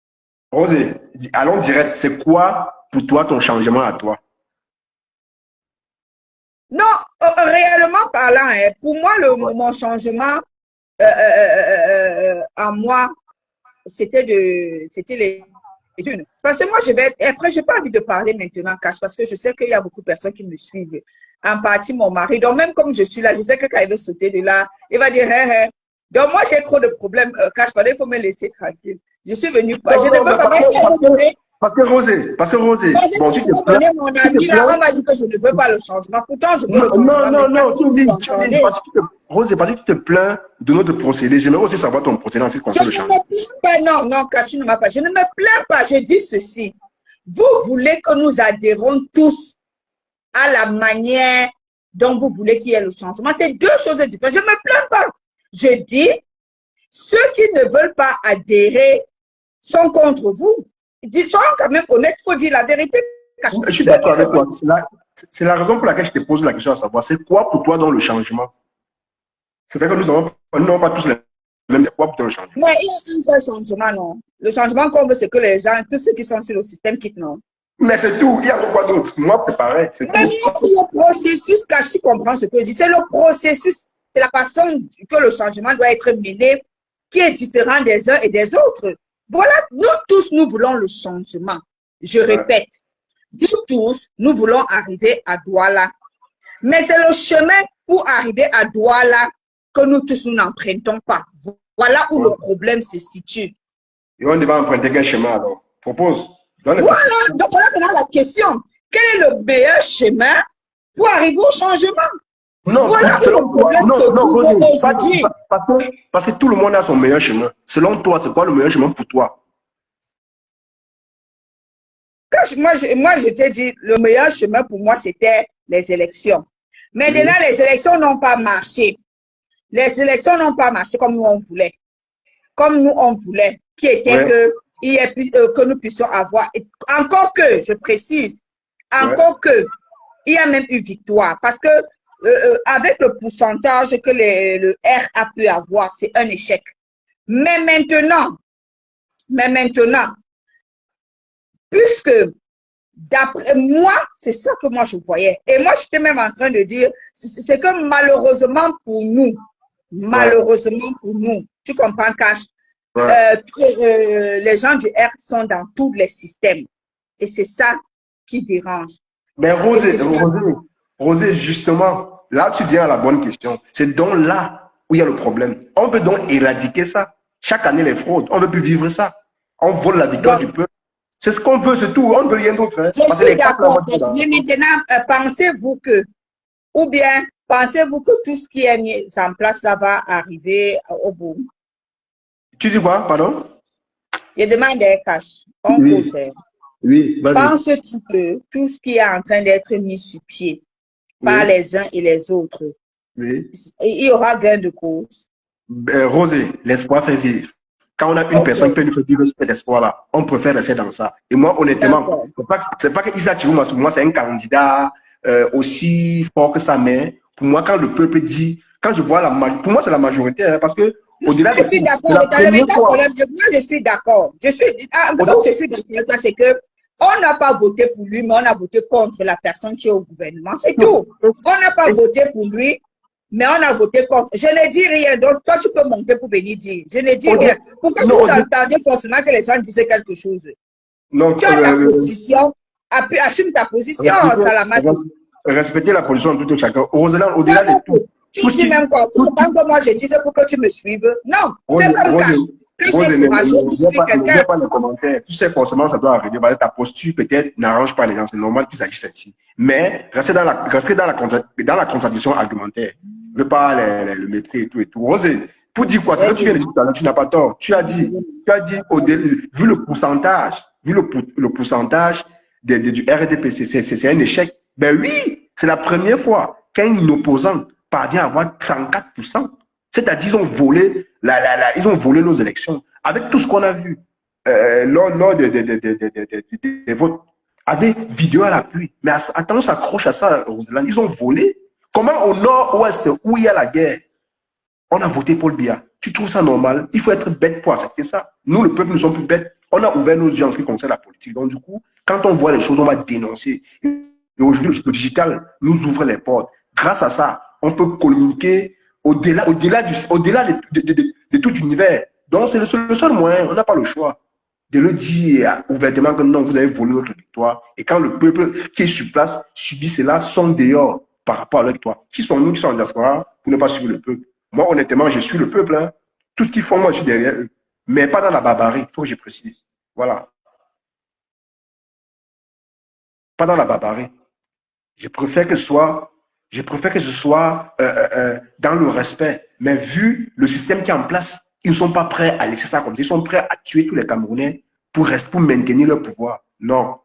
Rose, allons direct, c'est quoi pour toi ton changement à toi? Non, réellement parlant, hein, pour moi, Ouais. mon changement à moi, c'était les unes. Parce que moi, après, je n'ai pas envie de parler maintenant, Cash, parce que je sais qu'il y a beaucoup de personnes qui me suivent. En partie, mon mari. Donc, même comme je suis là, je sais que quand il veut sauter de là, il va dire, hé, hé. Donc, moi, j'ai trop de problèmes, Cash, il faut me laisser tranquille. Je suis venue, je Non, ne non, veux mais pas, parce que Rosé, bon, tu te plains, donner mon tu te ami là, plains. on m'a dit que je ne veux pas le changement. Pourtant, je veux Non, le non, changement, mais non, pas non, si vous tu dis, m'entendez. Rosé, parce que tu te plains de notre procédé. J'aimerais aussi savoir ton procédé en ce qui Je concerne ne le changement. me plains pas, non, non, Cachu ne m'a pas. Je ne me plains pas, je dis ceci. Vous voulez que nous adhérons tous à la manière dont vous voulez qu'il y ait le changement. C'est deux choses différentes. Je ne me plains pas. Je dis, ceux qui ne veulent pas adhérer sont contre vous. Soyons quand même honnêtes, il faut dire la vérité. Je suis Ceux d'accord qui ne avec toi. veulent C'est la raison pour laquelle je te pose la question à savoir, c'est quoi pour toi dans le changement? C'est vrai que nous n'avons pas tous les mêmes quoi pour toi le changement. mais il y a un seul changement, non. Le changement qu'on veut, c'est que les gens, tous ceux qui sont sur le système quittent, non. Mais c'est tout. Il y a quoi d'autre? Moi, c'est pareil. C'est Mais tout. c'est le processus, là, je comprends ce que je dis. C'est le processus, c'est la façon que le changement doit être mené qui est différent des uns et des autres. Voilà, nous tous, nous voulons le changement. Je Ouais. répète, nous tous, nous voulons arriver à Douala. Mais c'est le chemin pour arriver à Douala que nous tous, nous n'empruntons pas. Voilà où Ouais. le problème se situe. Et on devait emprunter quel chemin alors? Propose. Donne les Voilà, propositions. donc voilà maintenant la question. Quel est le meilleur chemin pour arriver au changement? Non, Voilà où selon le toi, problème se non, trouve Rosé, aujourd'hui. parce que tout le monde a son meilleur chemin. Selon toi, c'est quoi le meilleur chemin pour toi? Moi, je t'ai dit, le meilleur chemin pour moi, c'était les élections. Maintenant, les élections n'ont pas marché. Les élections n'ont pas marché comme nous on voulait. Comme nous on voulait, qui était Ouais, que nous puissions avoir. Encore que, je précise, ouais. encore que, il y a même eu victoire. Parce que avec le pourcentage que le R a pu avoir, c'est un échec. Mais maintenant, puisque D'après moi, c'est ça que moi je voyais. Et moi, j'étais même en train de dire, c'est que malheureusement pour nous, tu comprends, Cash, les gens du R sont dans tous les systèmes. Et c'est ça qui dérange. Mais Rosé, justement, là, tu viens à la bonne question. C'est donc là où il y a le problème. On veut donc éradiquer ça. Chaque année, les fraudes. On ne veut plus vivre ça. On vole la victoire du peuple. C'est ce qu'on veut, c'est tout. On ne veut rien d'autre. Hein. Je suis d'accord. Mais maintenant, pensez-vous que, ou bien pensez-vous que tout ce qui est mis en place, ça va arriver au bout? Tu dis quoi, pardon? Je demande des Cash. On pose. Oui, vas-y. Penses-tu que tout ce qui est en train d'être mis sur pied par les uns et les autres, il y aura gain de cause? Rosé, l'espoir fait vivre. Quand on a une personne qui peut nous faire vivre cet espoir-là, on préfère rester dans ça. Et moi, honnêtement, c'est pas que Issa Chirouma, pour moi, c'est un candidat aussi fort que ça, mais pour moi, quand le peuple dit, quand je vois pour moi, c'est la majorité, hein, parce que au-delà je suis d'accord. Moi, je suis d'accord. Je suis d'accord, c'est que on n'a pas voté pour lui, mais on a voté contre la personne qui est au gouvernement. C'est tout. On n'a pas voté pour lui, mais on a voté contre. Je ne dis rien. Donc, toi, tu peux monter pour venir dire. Je ne dis rien. Pourquoi vous entendez forcément que les gens disaient quelque chose? Non, tu as ta position. Assume ta position, Salamatu. Respecter la position de tout chacun. Au-delà de tout. Tu dis même quoi? Tu comprends que moi je disais pour que tu me suives? Non. C'est comme Cash. Ne pas les commentaires. Tu sais, forcément, ça doit arriver. Ta posture, peut-être, n'arrange pas les gens. C'est normal qu'ils agissent ainsi. Mais rester dans la contradiction argumentaire. Ne pas le mépris et tout et tout. Rosé, pour dire quoi? C'est que tu viens de dire tout à l'heure, tu n'as pas tort. Tu as dit, vu le pourcentage, du RDPC, c'est un échec. Ben oui, c'est la première fois qu'un opposant parvient à avoir 34%. C'est-à-dire qu'ils ont volé nos élections. Avec tout ce qu'on a vu lors des votes, avec vidéo à l'appui. Mais attends, on s'accroche à ça, Roselyne. Ils ont volé. Comment au nord-ouest, où il y a la guerre, on a voté Paul Biya? Tu trouves ça normal? Il faut être bête pour accepter ça. Nous, le peuple, nous sommes plus bêtes. On a ouvert nos yeux en ce qui concerne la politique. Donc, du coup, quand on voit les choses, on va dénoncer. Et aujourd'hui, le digital nous ouvre les portes. Grâce à ça, on peut communiquer au-delà de tout univers. Donc, c'est le seul moyen. On n'a pas le choix de le dire ouvertement que non, vous avez volé notre victoire. Et quand le peuple qui est sur place subit cela, sont dehors par rapport à leur victoire. Qui sont nous qui sommes en diaspora pour ne pas suivre le peuple? Moi, honnêtement, je suis le peuple. Hein. Tout ce qu'ils font, moi, je suis derrière eux. Mais pas dans la barbarie, il faut que je précise. Voilà. Pas dans la barbarie. Je préfère que ce soit dans le respect. Mais vu le système qui est en place, ils ne sont pas prêts à laisser ça comme ça. Ils sont prêts à tuer tous les Camerounais pour maintenir leur pouvoir. Non.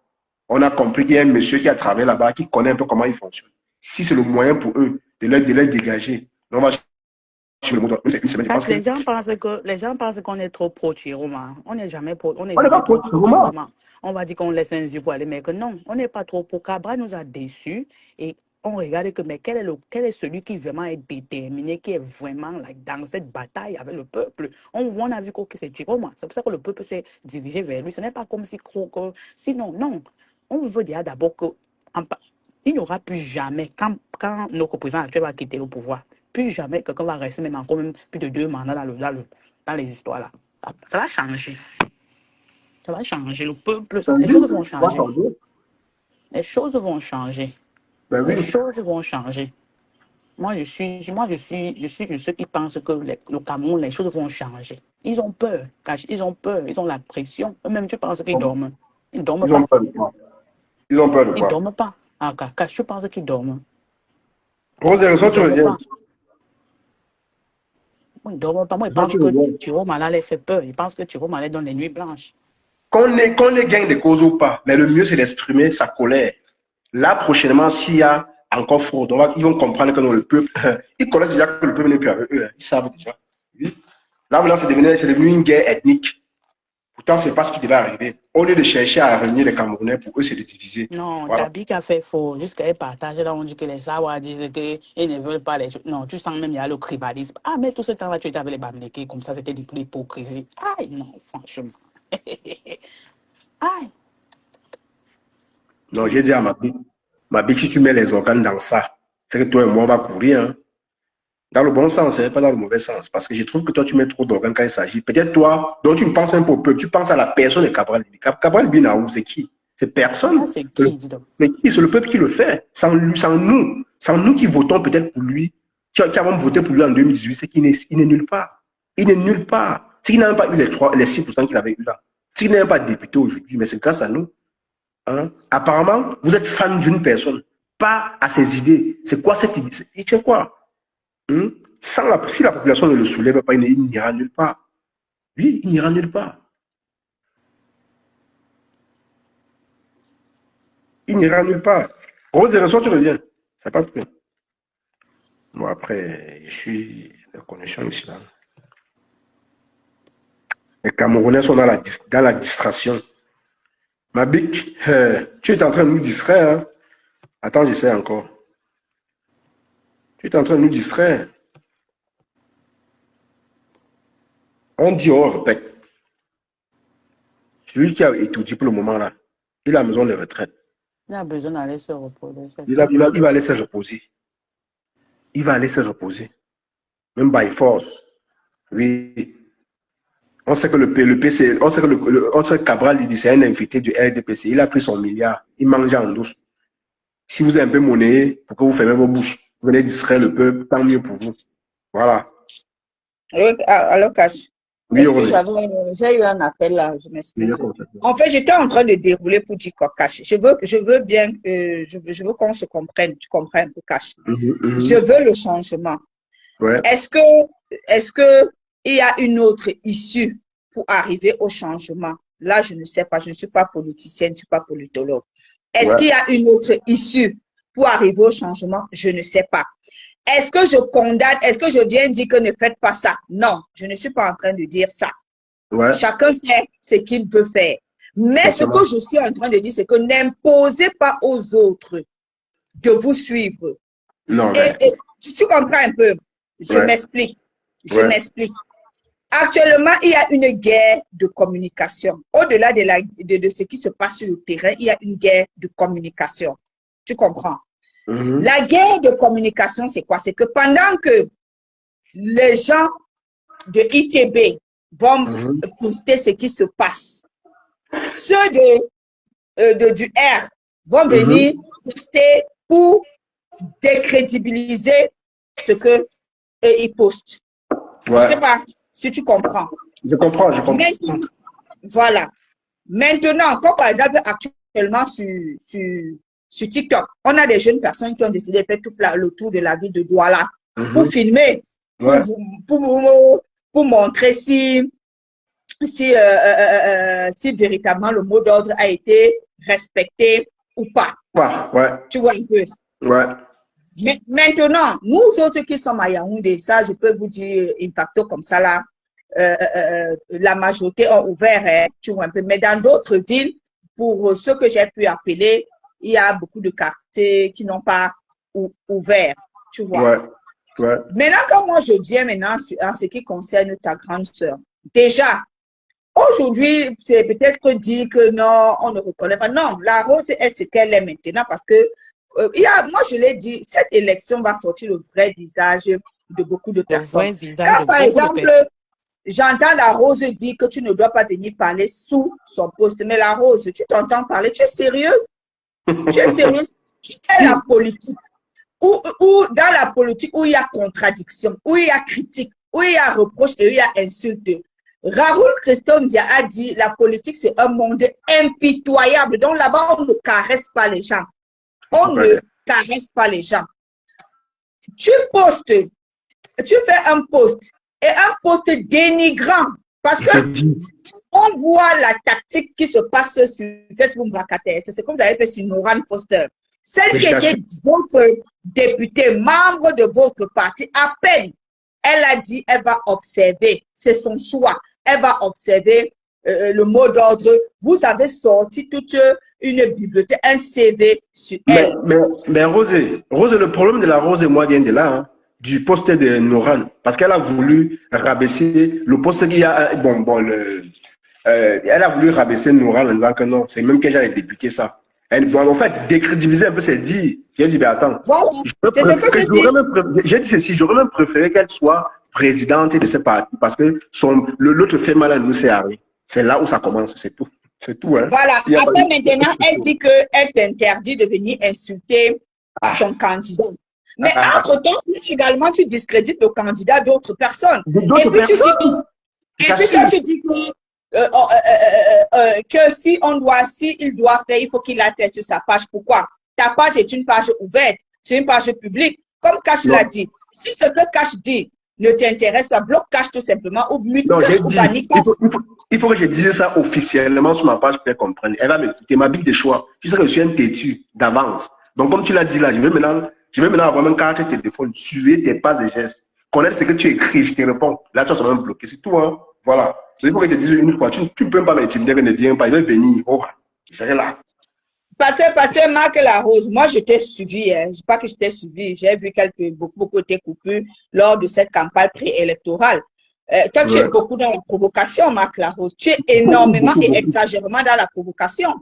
On a compris qu'il y a un monsieur qui a travaillé là-bas, qui connaît un peu comment il fonctionne. Si c'est le moyen pour eux de les dégager, on va sur le monde. Les gens pensent qu'on est trop pro-Chiroma. On n'est jamais pro. On n'est pas pro-Chiroma. On va dire qu'on laisse un yeux pour aller, mais que non, on n'est pas trop pro. Cabral nous a déçus et on regarde que, mais quel est celui qui vraiment est déterminé, qui est vraiment là, dans cette bataille avec le peuple. On a vu que c'est Chiroma. C'est pour ça que le peuple s'est dirigé vers lui. Ce n'est pas comme si sinon, non. On veut dire d'abord qu'il n'y aura plus jamais, quand notre président actuel va quitter le pouvoir, plus jamais quelqu'un va rester même encore plus de 2 mandats dans les histoires là. Ça va changer. Ça va changer. Le peuple, les choses vont changer. Les choses vont changer. Ben oui. Les choses vont changer. Moi, je suis de ceux qui pensent que le Cameroun, les choses vont changer. Ils ont peur. Ils ont peur. Ils ont la pression. Eux-mêmes, tu penses qu'ils dorment. Ils dorment pas. Ils ont peur de quoi? Ils dorment pas. Ah, je pense qu'ils dorment. Rose, tu reviens. Moi, ils ne dorment pas. Moi, ils pensent que Chiroma les fait peur. Ils pensent que Chiroma les donne les nuits blanches. Qu'on les gagne des causes ou pas, mais le mieux, c'est d'exprimer sa colère. Là, prochainement, s'il y a encore fraude, ils vont comprendre que le peuple, ils connaissent déjà que le peuple n'est plus avec eux. Ils savent déjà. Oui. Là, maintenant, c'est devenu une guerre ethnique. Pourtant, ce n'est pas ce qui devait arriver. Au lieu de chercher à réunir les Camerounais, pour eux, c'est de diviser. Non, voilà. Tabi qui a fait faux. Jusqu'à partager, là, on dit que les Sawa disent qu'ils ne veulent pas les choses. Non, tu sens même, il y a le tribalisme. Ah, mais tout ce temps-là, tu étais avec les Bamlékés, comme ça, c'était de l'hypocrisie. Aïe, non, franchement. Aïe. Non, j'ai dit à ma big, si tu mets les organes dans ça, c'est que toi et moi, on va courir. Hein. Dans le bon sens, hein, pas dans le mauvais sens. Parce que je trouve que toi, tu mets trop d'organes quand il s'agit. Peut-être toi, donc tu ne penses un peu au peuple, tu penses à la personne de Cabral Libi. Cabral Libi Naou, c'est qui? C'est personne. Ah, c'est qui, dis donc? Mais qui? C'est le peuple qui le fait. Sans lui, sans nous. Sans nous qui votons peut-être pour lui, qui avons voté pour lui en 2018, c'est qu'il n'est nulle part. Il n'est nulle part. C'est qu'il n'a même pas eu les 6% qu'il avait eu là. C'est qu'il n'est même pas député aujourd'hui, mais c'est grâce à nous. Hein? Apparemment, vous êtes fan d'une personne, pas à ses idées. C'est quoi cette idée? C'est quoi? Hein? Si la population ne le soulève pas, il n'ira nulle part. Oui, il n'ira nulle part. Il n'ira nulle part. Rose et tu reviens. C'est pas plus. Bon, après, je suis de connexion ici. Là. Les Camerounais sont dans la distraction. Ma bic, tu es en train de nous distraire. Hein? Attends, j'essaie encore. Tu es en train de nous distraire. On dit, on répète. Celui qui a étudié pour le moment là, il a besoin de retraite. Il a besoin d'aller se reposer. Il va aller se reposer. Il va aller se reposer. Même by force. Oui. On sait que le PC, on sait que Cabral, c'est un invité du RDPC. Il a pris son milliard. Il mange en douce. Si vous êtes un peu monnayé, pour que vous fermez vos bouches, vous venez distraire le peuple, tant mieux pour vous. Voilà. Alors, Cash. Oui, j'ai eu un appel là, je m'excuse. En fait, j'étais en train de dérouler pour dire quoi, Cash. Je veux bien, je veux qu'on se comprenne. Tu comprends un peu, Cash. Je veux le changement. Ouais. Est-ce que il y a une autre issue pour arriver au changement? Là, je ne sais pas. Je ne suis pas politicienne, je ne suis pas politologue. Est-ce qu'il y a une autre issue pour arriver au changement? Je ne sais pas. Est-ce que je condamne, est-ce que je viens dire que ne faites pas ça? Non, je ne suis pas en train de dire ça. Ouais. Chacun fait ce qu'il veut faire. Mais ce que je suis en train de dire, c'est que n'imposez pas aux autres de vous suivre. Non, et tu comprends un peu? Je m'explique. Je m'explique. Actuellement, il y a une guerre de communication. Au-delà de ce qui se passe sur le terrain, il y a une guerre de communication. Tu comprends? La guerre de communication, c'est quoi? C'est que pendant que les gens de ITB vont poster ce qui se passe, ceux du R vont venir poster pour décrédibiliser ce que ils postent. Je ne sais pas si tu comprends. Je comprends. Maintenant, voilà. Maintenant, comme par exemple actuellement sur TikTok, on a des jeunes personnes qui ont décidé de faire tout le tour de la ville de Douala pour filmer, pour montrer si véritablement le mot d'ordre a été respecté ou pas. Tu vois un peu. Mais maintenant, nous autres qui sommes à Yaoundé, ça, je peux vous dire, impacto comme ça là, la majorité ont ouvert, tu vois un peu. Mais dans d'autres villes, pour ce que j'ai pu appeler, il y a beaucoup de quartiers qui n'ont pas ouvert, tu vois. Maintenant, quand moi je viens maintenant en ce qui concerne ta grande sœur, déjà, aujourd'hui, c'est peut-être dit que non, on ne reconnaît pas. Non, la Rose est ce qu'elle est maintenant parce que moi, je l'ai dit, cette élection va sortir le vrai visage de beaucoup de personnes. Quand, par exemple, j'entends la Rose dire que tu ne dois pas venir parler sous son poste, mais la Rose, tu t'entends parler, tu es sérieuse? Tu es sérieuse? Tu fais la politique. Ou dans la politique, où il y a contradiction, où il y a critique, où il y a reproche et où il y a insulte. Raoul Christophe Dia a dit, la politique, c'est un monde impitoyable. Donc là-bas, on ne caresse pas les gens. On ne caresse pas les gens. Tu fais un post et un post dénigrant parce que on voit la tactique qui se passe sur Facebook Bracataire. C'est ce que vous avez fait sur Noran Foster. Celle qui était votre députée, membre de votre parti, à peine, elle a dit, elle va observer, c'est son choix, elle va observer le mot d'ordre. Vous avez sorti toute une bibliothèque, un CV sur elle. Mais Rose, le problème de la Rose et moi vient de là, hein, du poste de Noran, parce qu'elle a voulu rabaisser le poste qu'il y a, elle a voulu rabaisser Noran en disant que non, c'est même qu'elle a député ça. En fait, décrédibiliser un peu ses dires. J'ai dit, mais attends, Voilà, c'est ce que je dis. j'ai dit ceci, j'aurais même préféré qu'elle soit présidente de ce parti parce que l'autre fait mal à nous, c'est Harry. C'est là où ça commence, c'est tout. C'est tout, hein. Voilà. Il y a pas Après, de- maintenant, elle dit qu'elle t'interdit de venir insulter son candidat. Mais entre-temps, également, tu discrédites le candidat d'autres personnes. D'autres Et puis, tu dis personnes, et puis, toi, tu dis que si il doit faire, il faut qu'il la fait sur sa page. Pourquoi? Ta page est une page ouverte, c'est une page publique. Comme Cash Non. l'a dit. Si ce que Cash dit ne t'intéresse pas, bloque Cash tout simplement ou mute Non, Cash j'ai ou dit, bannis Cash. il faut que je dise ça officiellement sur ma page pour qu'elle comprenne. Elle va m'écouter, ma bille de choix. Tu sais que je suis un têtu d'avance. Donc, comme tu l'as dit là, je vais maintenant avoir mon carte de téléphone, suivre tes pas et gestes. Connaître ce que tu écris, je te réponds. Là, tu vas seulement bloquer. C'est tout, hein. Voilà. Il faut que je te dise une fois, tu ne peux pas m'intimider, ne dire pas, il va venir. Oh, je serai là. Passez, Marc Larose. Moi, je t'ai suivi. Hein. Je sais pas que je t'ai suivi. J'ai vu beaucoup tes coupures lors de cette campagne préélectorale. Toi, tu es beaucoup dans la provocation, Marc Larose. Tu es énormément et exagérément dans la provocation.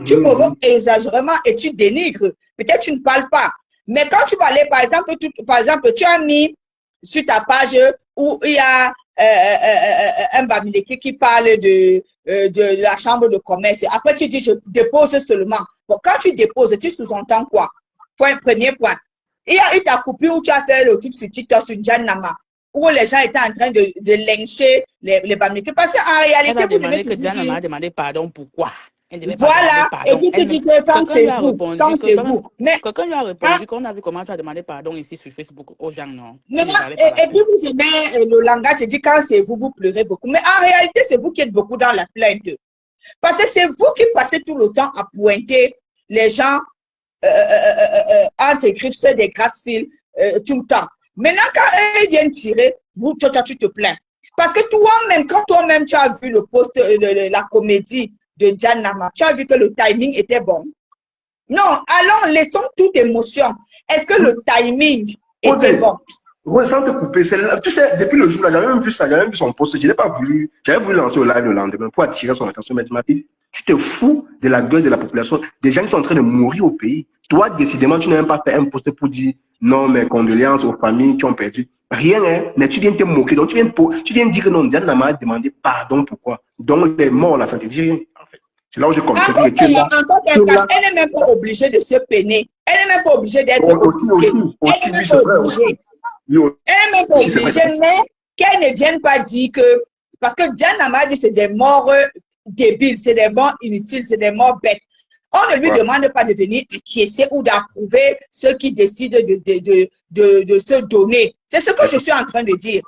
Tu provoques exagérément et tu dénigres. Peut-être tu ne parles pas. Mais quand tu vas aller, par exemple, tu as mis sur ta page où il y a un Bamileke qui parle de la chambre de commerce. Après, tu dis, je dépose seulement. Bon, quand tu déposes, tu sous-entends quoi? Premier point. Il y a eu ta coupure où tu as fait le truc sur TikTok, sur Jan Nama, où les gens étaient en train de lyncher les Bamileke. Parce qu'en réalité, Elle a vous devez demandé que toujours Jan dire... a demandé pardon. Pourquoi? Elle devait pas Voilà, demander et pardon. puis tu dis que quand c'est vous, quand c'est vous. Mais Quelqu'un lui a répondu qu'on a vu comment tu as demandé pardon ici sur Facebook aux gens, non? et puis vous aimez le langage, tu dis quand c'est vous, vous pleurez beaucoup. Mais en réalité, c'est vous qui êtes beaucoup dans la plainte. Parce que c'est vous qui passez tout le temps à pointer les gens entre ceux des grasse-fils tout le temps. Maintenant, quand ils viennent tirer, toi, tu te plains. Parce que toi-même, quand toi-même tu as vu le post de la comédie de Jan Nama, tu as vu que le timing était bon. Non, allons, laissons toute émotion. Est-ce que le timing était bon? Oui, sans te couper. Tu sais, depuis le jour-là, j'avais même vu ça, j'avais même vu son post. Je n'ai pas voulu. J'avais voulu lancer le live le lendemain pour attirer son attention. Mais tu m'as dit, tu te fous de la gueule de la population, des gens qui sont en train de mourir au pays. Toi, décidément, tu n'as même pas fait un post pour dire non, mes condoléances aux familles qui ont perdu. Rien, hein. Mais tu viens te moquer. Donc, tu viens dire que non, Diane Nama a demandé pardon. Pourquoi? Donc, les morts, là, ça ne te dit rien, en fait. C'est là où j'ai compris que tu es là. Elle n'est même pas obligée de se peiner. Elle n'est même pas obligée d'être offusquée. Elle n'est même pas obligée. Elle n'est même pas obligée, mais qu'elle ne vienne pas dire que... Parce que Diane Nama dit que c'est des morts débiles, c'est des morts inutiles, c'est des morts bêtes. On ne lui demande pas de venir acquiescer ou d'approuver ceux qui décident de se donner. C'est ce que je suis en train de dire.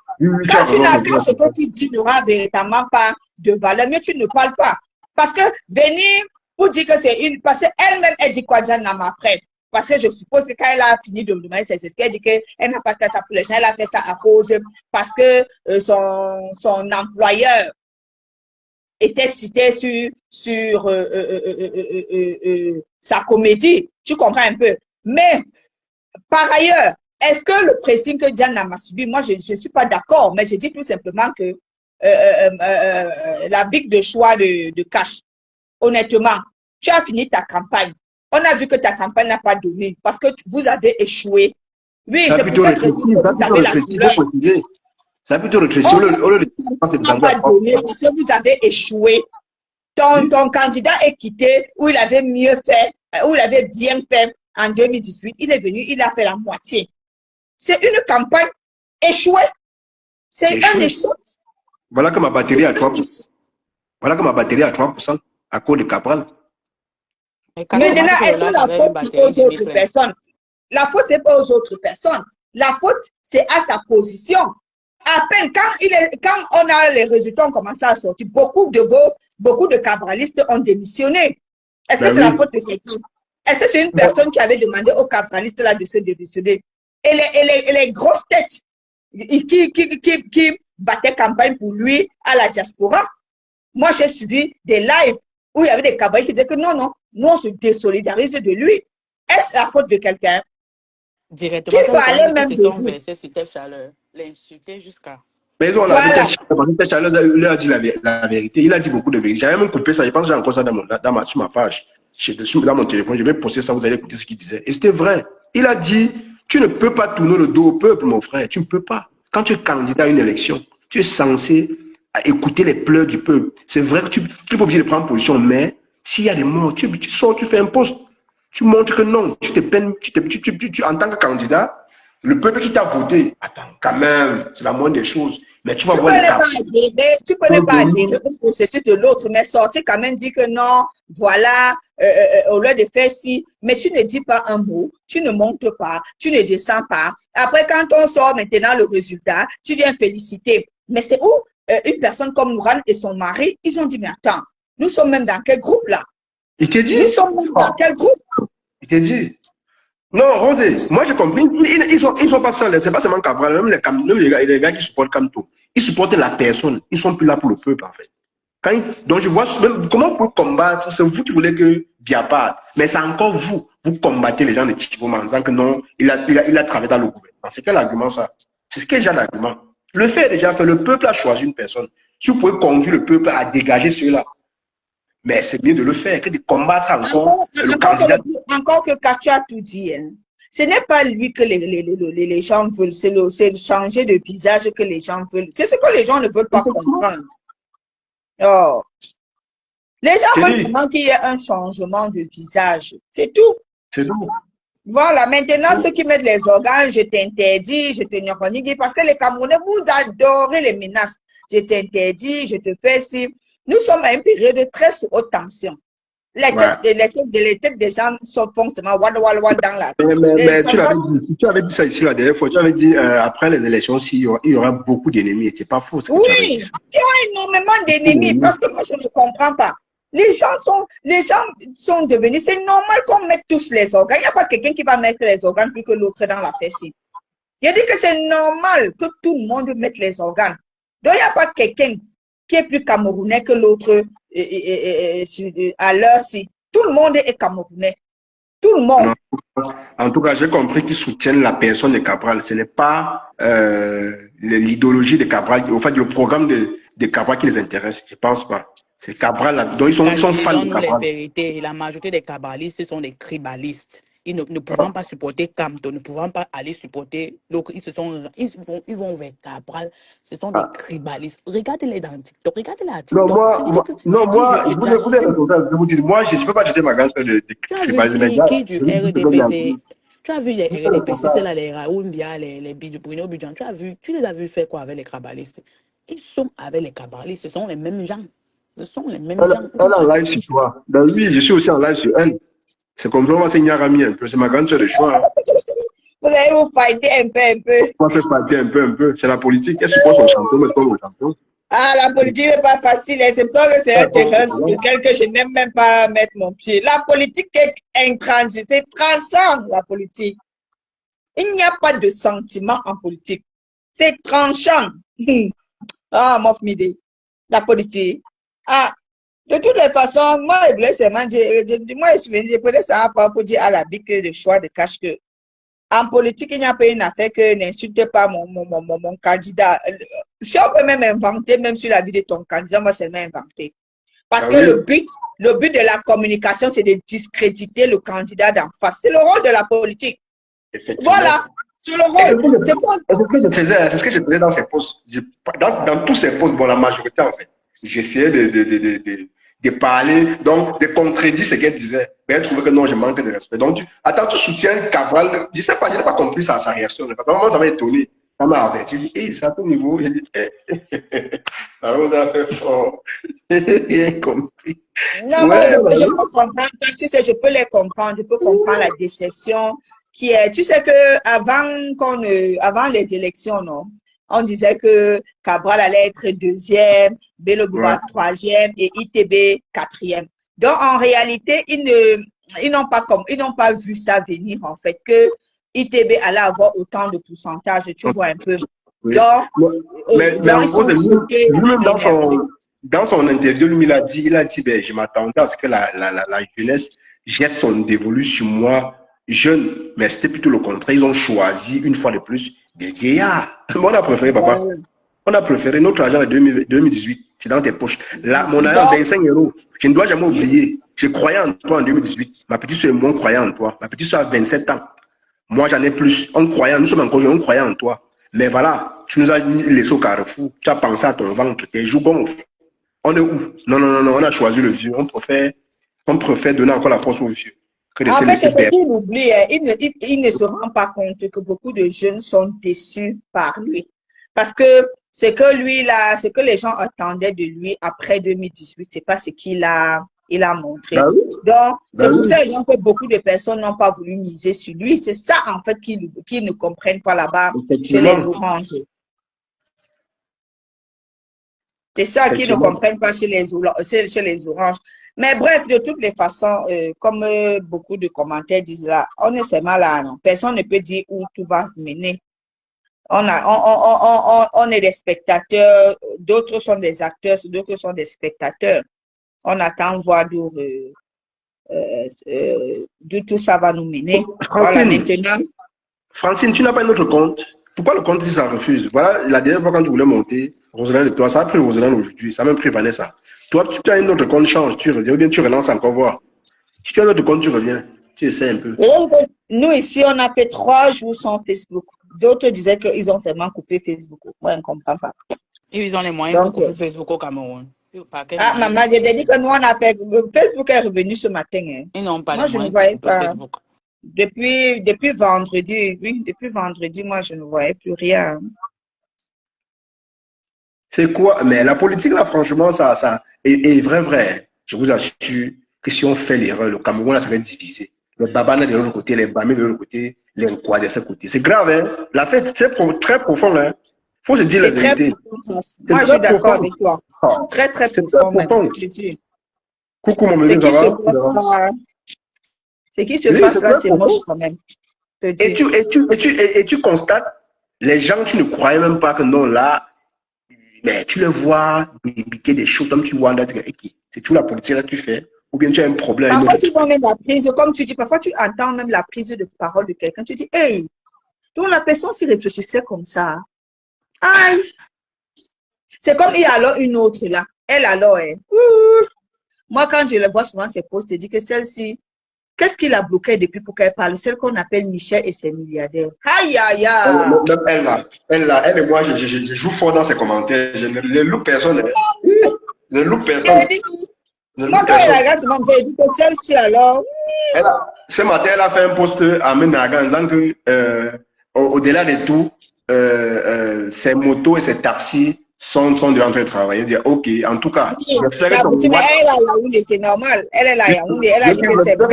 Quand ce que tu dis n'aura véritablement pas de valeur, mais tu ne parles pas. Parce que venir pour dire que c'est une... Parce qu'elle-même, elle dit quoi, Diane Nama, après? Parce que je suppose que quand elle a fini de me demander, c'est ce qu'elle dit qu'elle n'a pas fait ça pour les gens, elle a fait ça à cause parce que son employeur était cité sur sa comédie. Tu comprends un peu? Mais par ailleurs, est-ce que le pressing que Diane Nama subi, moi je ne suis pas d'accord, mais je dis tout simplement que la big de choix de Cash, honnêtement, tu as fini ta campagne. On a vu que ta campagne n'a pas donné parce que vous avez échoué. Oui, c'est pour cette raison que vous avez la couleur. Ça a plutôt rétréci. Pas donné parce que vous avez échoué. Ton candidat est quitté où il avait mieux fait, où il avait bien fait en 2018. Il est venu, il a fait la moitié. C'est une campagne échouée. C'est un échec. Voilà que ma batterie est à 3%. Voilà que ma batterie est à 3% à cause de Cabral. Maintenant, est-ce que la faute c'est aux autres personnes? La faute, c'est pas aux autres personnes. La faute, c'est à sa position. À peine quand on a les résultats, on commence à sortir. Beaucoup de cabralistes ont démissionné. Est-ce que c'est la faute de quelqu'un? Est-ce que c'est une personne qui avait demandé aux cabralistes là de se démissionner? Et les grosses têtes qui battaient campagne pour lui à la diaspora. Moi, j'ai suivi des lives où il y avait des cabralistes qui disaient que non, nous on se désolidarise de lui. Est-ce la faute de quelqu'un? Directement, qui parlait même de vous? L'insulter jusqu'à... Mais ils ont la Chaleur lui a dit la vérité. Il a dit beaucoup de vérité. J'avais même coupé ça. Je pense que j'ai encore ça sur ma page. dans mon téléphone, je vais poster ça, vous allez écouter ce qu'il disait. Et c'était vrai. Il a dit, tu ne peux pas tourner le dos au peuple, mon frère. Tu ne peux pas. Quand tu es candidat à une élection, tu es censé écouter les pleurs du peuple. C'est vrai que tu n'es pas obligé de prendre position, mais s'il y a des morts, tu sors, tu fais un poste. Tu montres que non, tu te peines, en tant que candidat, le peuple qui t'a voté, attends, quand même, c'est la moindre des choses. Mais tu vas voir les cas. Tu peux ne pas adhérer au processus de l'autre, mais sortir quand même dire que non, voilà, au lieu de faire ci, mais tu ne dis pas un mot, tu ne montes pas, tu ne descends pas. Après, quand on sort maintenant le résultat, tu viens féliciter. Mais c'est où une personne comme Nourane et son mari, ils ont dit, mais attends, nous sommes même dans quel groupe là? Il te dit? Nous sommes même dans quel groupe? Il te dit? Non, Rosé, moi j'ai compris. Ils sont pas seuls, c'est pas seulement Cabral, même les gars qui supportent Camto. Ils supportent la personne. Ils sont plus là pour le peuple, en fait. Donc je vois même comment pour combattre, c'est vous qui voulez que Biapart, mais c'est encore vous. Vous combattez les gens de Tchibouma en disant que non, il a travaillé dans le gouvernement. C'est quel argument ça? C'est ce déjà l'argument. Le fait est déjà fait, le peuple a choisi une personne. Si vous pouvez conduire le peuple à dégager ceux-là, mais c'est mieux de le faire que de combattre encore le candidat. Encore que Katia a tout dit. Hein. Ce n'est pas lui que les gens veulent, c'est le changer de visage que les gens veulent. C'est ce que les gens ne veulent pas comprendre. Oh. Les gens veulent vraiment qu'il y ait un changement de visage. C'est tout. C'est tout. Voilà, maintenant, ceux qui mettent les organes, je t'interdis, je te nyokonigue, parce que les Camerounais, vous adorez les menaces. Je t'interdis, je te fais ci. Nous sommes à une période de très haute tension. Les têtes des gens sont fonctionnement wad dans la. Mais tu avais dit ça ici la dernière fois. Tu avais dit après les élections, il y aura beaucoup d'ennemis. C'est pas faux. Oui, il y a énormément d'ennemis parce que moi je ne comprends pas. Les gens sont devenus. C'est normal qu'on mette tous les organes. Il n'y a pas quelqu'un qui va mettre les organes plus que l'autre dans la fessée. Il a dit que c'est normal que tout le monde mette les organes. Donc il n'y a pas quelqu'un qui est plus camerounais que l'autre à l'heure-ci. Tout le monde est camerounais. Tout le monde. En tout cas, j'ai compris qu'ils soutiennent la personne de Cabral. Ce n'est pas l'idéologie de Cabral, en fait, le programme de Cabral qui les intéresse. Je ne pense pas. C'est Cabral là. Donc, ils sont fans de Cabral. La majorité des cabralistes sont des tribalistes. Ils ne pouvant pas supporter Camto, ne pouvant pas aller supporter l'autre, ils vont vers Cabral. Ce sont des tribalistes. Regardez-les dans TikTok. Regardez-les à TikTok. Moi, vous êtes responsable. Je vous dis, moi, je ne peux pas jeter ma grande sœur de tribalisme. Qui du RDPC? Tu as vu les RDPC, c'est là les Raoumbia, les Bruno Bidjan. Tu les as vus faire quoi avec les cabalistes? Ils sont avec les cabalistes. Ce sont les mêmes gens. Ce sont les mêmes gens. Elle est en live sur toi. Ben oui, je suis aussi en live sur elle. C'est comme moi, c'est Nyarami un peu. C'est ma grande sœur de choix. Vous allez vous fighter un peu. On va faire fighter un peu. C'est la politique. Elle supporte son champion, mais pas mon champion. Ah, la politique n'est pas facile. C'est pour ça que c'est un terrain sur lequel je n'aime même pas mettre mon pied. La politique est intransigeante. C'est tranchant, la politique. Il n'y a pas de sentiment en politique. C'est tranchant. Ah, mon idée. La politique. Ah, de toutes les façons, moi, je voulais seulement dire, je prenais ça pour dire à la bique de choix de cash que en politique, il n'y a pas une affaire que n'insulte pas mon candidat. Si on peut même inventer, même sur la vie de ton candidat, moi, c'est même inventer. Parce que le but de la communication, c'est de discréditer le candidat d'en face. C'est le rôle de la politique. Voilà. C'est le rôle. C'est ce que je faisais dans ces postes. Dans tous ces postes, bon, la majorité, en fait. J'essayais de parler, donc de contredire ce qu'elle disait. Mais elle trouvait que non, je manque de respect. Donc, tu soutiens Cabral. Je ne sais pas, je n'ai pas compris sa réaction. Moi, ça m'a étonné. Ça m'a averti. Dit, c'est à ce niveau. J'ai dit, ça vous a fait fort. J'ai compris. Non, moi, je peux comprendre. Tu sais, je peux les comprendre. Je peux comprendre la déception qui est. Tu sais que avant les élections, non? On disait que Cabral allait être deuxième, Bello Bouba troisième et ITB quatrième. Donc, en réalité, ils n'ont pas vu ça venir, en fait, que ITB allait avoir autant de pourcentage, tu vois un peu. Oui. Donc, mais en gros, lui-même dans son interview, lui, il a dit, ben, je m'attendais à ce que la jeunesse jette son dévolu sur moi, jeune, mais c'était plutôt le contraire. Ils ont choisi, une fois de plus, des vieillards. On a préféré, papa. On a préféré notre argent de 2018. C'est dans tes poches. Là, mon argent, 25 €. Je ne dois jamais oublier. Je croyais en toi en 2018. Ma petite soeur et moi, on croyait en toi. Ma petite soeur a 27 ans. Moi, j'en ai plus. On croyait, nous sommes encore jeunes, on croyait en toi. Mais voilà, tu nous as laissé au carrefour. Tu as pensé à ton ventre. Tes joues gonflent. On est où? Non, non, non, non, on a choisi le vieux. On préfère donner encore la force au vieux que de se En fait, c'est laisser ce perdre. qu'il oublie. Il ne se rend pas compte que beaucoup de jeunes sont déçus par lui. Parce que ce que lui, là, ce que les gens attendaient de lui après 2018, c'est pas ce il a montré. Bah oui, Donc, c'est bah pour oui. ça que beaucoup de personnes n'ont pas voulu miser sur lui. C'est ça, en fait, qu'ils ne comprennent pas là-bas chez les Effectivement, oranges. C'est ça qu'ils ne effectivement. comprennent pas chez les oranges. Mais bref, de toutes les façons, comme beaucoup de commentaires disent là, on est seulement là, non. Personne ne peut dire où tout va mener. On est des spectateurs, d'autres sont des acteurs, d'autres sont des spectateurs. On attend voir d'où tout ça va nous mener. Voilà, Francine, maintenant. Francine, tu n'as pas un autre compte. Pourquoi le compte, si ça refuse? Voilà, la dernière fois quand tu voulais monter, Roselyne et toi, ça a pris Roselyne aujourd'hui, ça a même pris Vanessa. Toi, tu as un autre compte, change, tu reviens, ou bien tu relances encore voir. Si tu as un autre compte, tu reviens. Tu essaies un peu. Et donc, nous, ici, on a fait 3 jours sans Facebook. D'autres disaient qu'ils ont seulement coupé Facebook. Moi, je ne comprends pas. Ils ont les moyens pour Donc, couper Facebook au Cameroun. Par quel ah, moyen? maman, je t'ai dit que nous, on a fait. Facebook est revenu ce matin. Hein. Ils n'ont pas Moi, les je ne moyens pour voyais couper pas. Facebook. Depuis vendredi, oui, depuis vendredi, moi, je ne voyais plus rien. C'est quoi? Mais la politique, là, franchement, ça est vrai. Je vous assure que si on fait l'erreur, le Cameroun, là, serait divisé. Les Babana de l'autre côté, les Bamé de l'autre côté, les Nkwa de ce côté. C'est grave, hein? La fête, c'est très profond, hein? Faut se dire la C'est très vérité. profond. C'est Moi, je très suis d'accord profond. avec toi. Ah, Très, très c'est très profond, même. profond. Je dis. Coucou, mon Ce bébé, ça qui se va? passe là, ce qui se Oui, passe c'est là, très c'est moche profond. quand même. Je te Et dis. tu constates, les gens, tu ne croyais même pas que non, là, mais tu les vois débiter des choses comme tu vois, là, tu dis, ok, c'est tout la politique là que tu fais, ou bien tu as un problème avec Parfois, notre tu vois esprit. même la prise, comme tu dis, parfois tu entends même la prise de parole de quelqu'un. Tu dis, hey, donc la personne s'y réfléchissait comme ça. Aïe, c'est comme il y a alors une autre là. Elle alors, moi quand je le vois souvent ces posts, je dis que celle-ci, qu'est-ce qui l'a bloquée depuis pour qu'elle parle? Celle qu'on appelle Michel et ses milliardaires. Aïe, aïe, aïe. Même elle et moi, je joue fort dans ses commentaires. Je ne loupe personne. Hein. Je ne loupe personne. Je dis, Je ne moi loupe quand elle personne. regarde souvent, je dis que celle-ci alors, Ce matin, elle a fait un post à Menaga en disant que, au-delà de tout, ses motos et ses taxis sont en train de travailler. Dire, ok, en tout cas, oui, j'espère ça que ton aboutit, mais Watt, elle est à Yaoundé, c'est normal. Elle est à Yaoundé, elle a dit que c'est petit.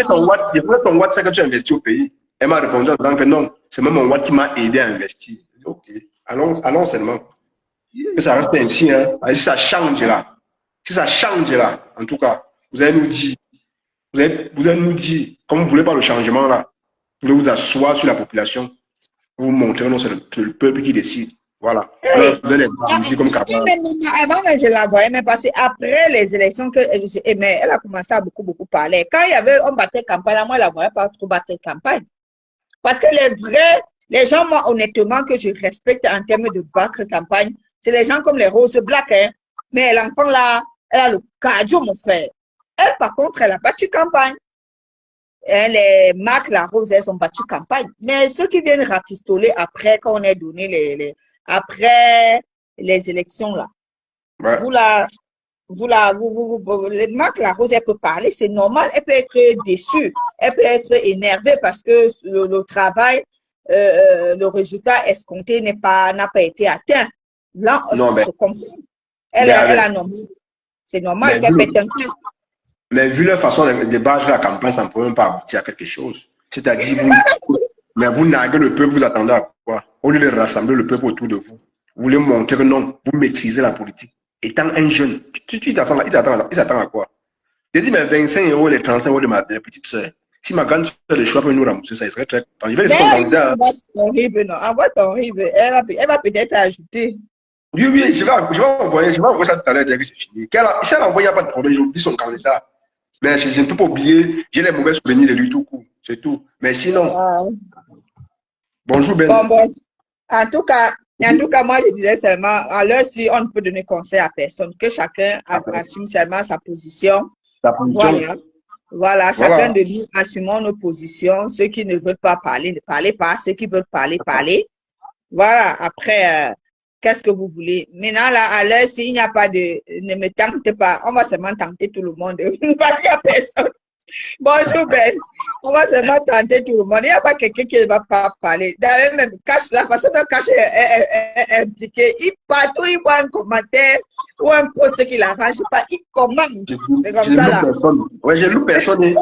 j'espère que ton Watt, c'est que tu as investi au pays. Elle m'a répondu en disant que non, c'est même mon Watt qui m'a aidé à investir. Ok, allons seulement. Que ça reste ainsi, hein. Si ça change là, si ça change là, en tout cas, vous allez nous dire, vous allez nous dire, comme vous ne voulez pas le changement là, vous voulez vous asseoir sur la population, vous montrer non, c'est le peuple qui décide. Voilà. Hey. Alors, vous allez ici comme Cabral. Avant, même, je la voyais même passer après les élections que mais elle a commencé à beaucoup parler. Quand il y avait, on battait campagne, moi, je la voyais pas trop battre campagne. Parce que les gens, moi, honnêtement, que je respecte en termes de battre campagne, c'est les gens comme les Roses Black, hein. Mais l'enfant là, elle a le cardio, mon frère. Elle, par contre, elle a battu campagne. Hein, les Marc, la Rose, elles ont battu campagne. Mais ceux qui viennent rafistoler après, quand on a donné après les élections là, Ouais. les Marc, la Rose, elle peut parler, c'est normal. Elle peut être déçue, elle peut être énervée parce que le travail, le résultat escompté n'a pas été atteint. Là, Non, je comprends. Elle a nommé. C'est normal qu'elle pète un cœur. mais vu la façon de battre la campagne, ça ne peut même pas aboutir à quelque chose. C'est-à-dire, vous narguez le peuple, vous attendez à quoi? Au lieu de rassembler le peuple autour de vous, vous voulez montrer que non, vous maîtrisez la politique. Étant un jeune, il s'attend à quoi? J'ai dit, mais 25 euros, les 35 euros de ma petite soeur. Si ma grande soeur de choix peut nous rembourser ça, il serait très content. Je vais laisser son candidat. C'est horrible, non. Envoie ton horrible. Elle va peut-être ajouter. Oui, je vais envoyer ça tout à l'heure dès que j'ai fini. Si elle envoie, il n'y a pas de problème, j'oublie son candidat. Mais je ne peux pas oublier, j'ai les mauvais souvenirs de lui tout court, c'est tout. Mais sinon, bonjour Ben. Bon. En tout cas, moi, je disais seulement, à l'heure si on ne peut donner conseil à personne, que chacun assume seulement sa position. Voilà. Voilà, chacun Voilà. de nous assumons nos positions. Ceux qui ne veulent pas parler, ne parlez pas. Ceux qui veulent parler, parlez. Voilà, après, qu'est-ce que vous voulez? Maintenant, là, à l'heure, s'il n'y a pas de... Ne me tentez pas. On va seulement tenter tout le monde. Parce qu'il n'y a personne. Bonjour, Ben. On va seulement tenter tout le monde. Il n'y a pas quelqu'un qui ne va pas parler. D'ailleurs, même cache, la façon de cacher est impliquée. Il partout, il voit un commentaire ou un post qu'il arrange. Pas, il commande. C'est comme ça, J'ai lu là. personne. Ouais, j'ai lu personne.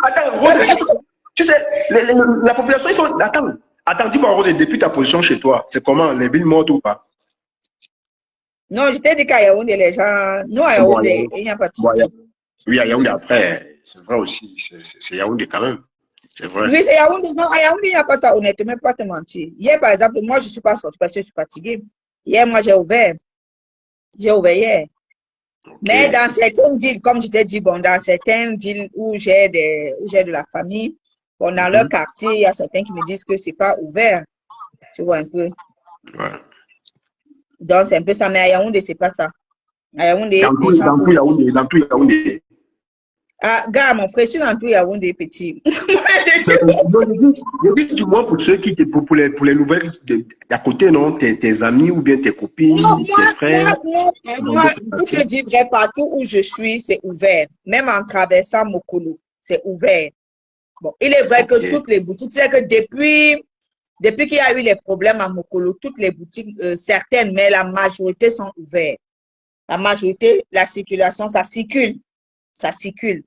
Attends, Rose, tu sais, la population, ils sont. Attends, dis-moi, Rose, depuis ta position chez toi, c'est comment? Les villes mortes ou pas? Non, je t'ai dit qu'à Yaoundé, les gens... Nous, à Bon, Yaoundé, il n'y a pas de bon, souci. oui, à Yaoundé après, c'est vrai aussi. C'est Yaoundé quand même. C'est vrai. Oui, c'est Yaoundé. Non, à Yaoundé, il n'y a pas ça, honnêtement, pas te mentir. Hier, par exemple, moi, je ne suis pas sortie parce que je suis fatiguée. Hier, moi, j'ai ouvert. J'ai ouvert hier. Mais Ok. dans certaines villes, comme je t'ai dit, bon, dans certaines villes où j'ai de la famille, bon, dans leur Mhm. quartier, il y a certains qui me disent que c'est pas ouvert. Tu vois un peu. Ouais. Donc, c'est un peu ça. Mais à Yaoundé, c'est pas ça. À Yaoundé, les gens Dans tout ouvrent. Yaoundé, dans tout Yaoundé. Ah, gars, mon frère, je suis dans tout Yaoundé, petit. Je dis du moins pour ceux qui, pour les nouvelles d'à côté, non, tes amis ou bien tes Non, copines, tes frères. pour te dire vrai, partout où je suis, c'est ouvert. Même en traversant Mokolo, c'est ouvert. Bon, il est vrai que Ok. toutes les boutiques, tu sais que depuis qu'il y a eu les problèmes à Mokolo, toutes les boutiques, certaines, mais la majorité sont ouvertes. La majorité, la circulation, ça circule. Ça circule.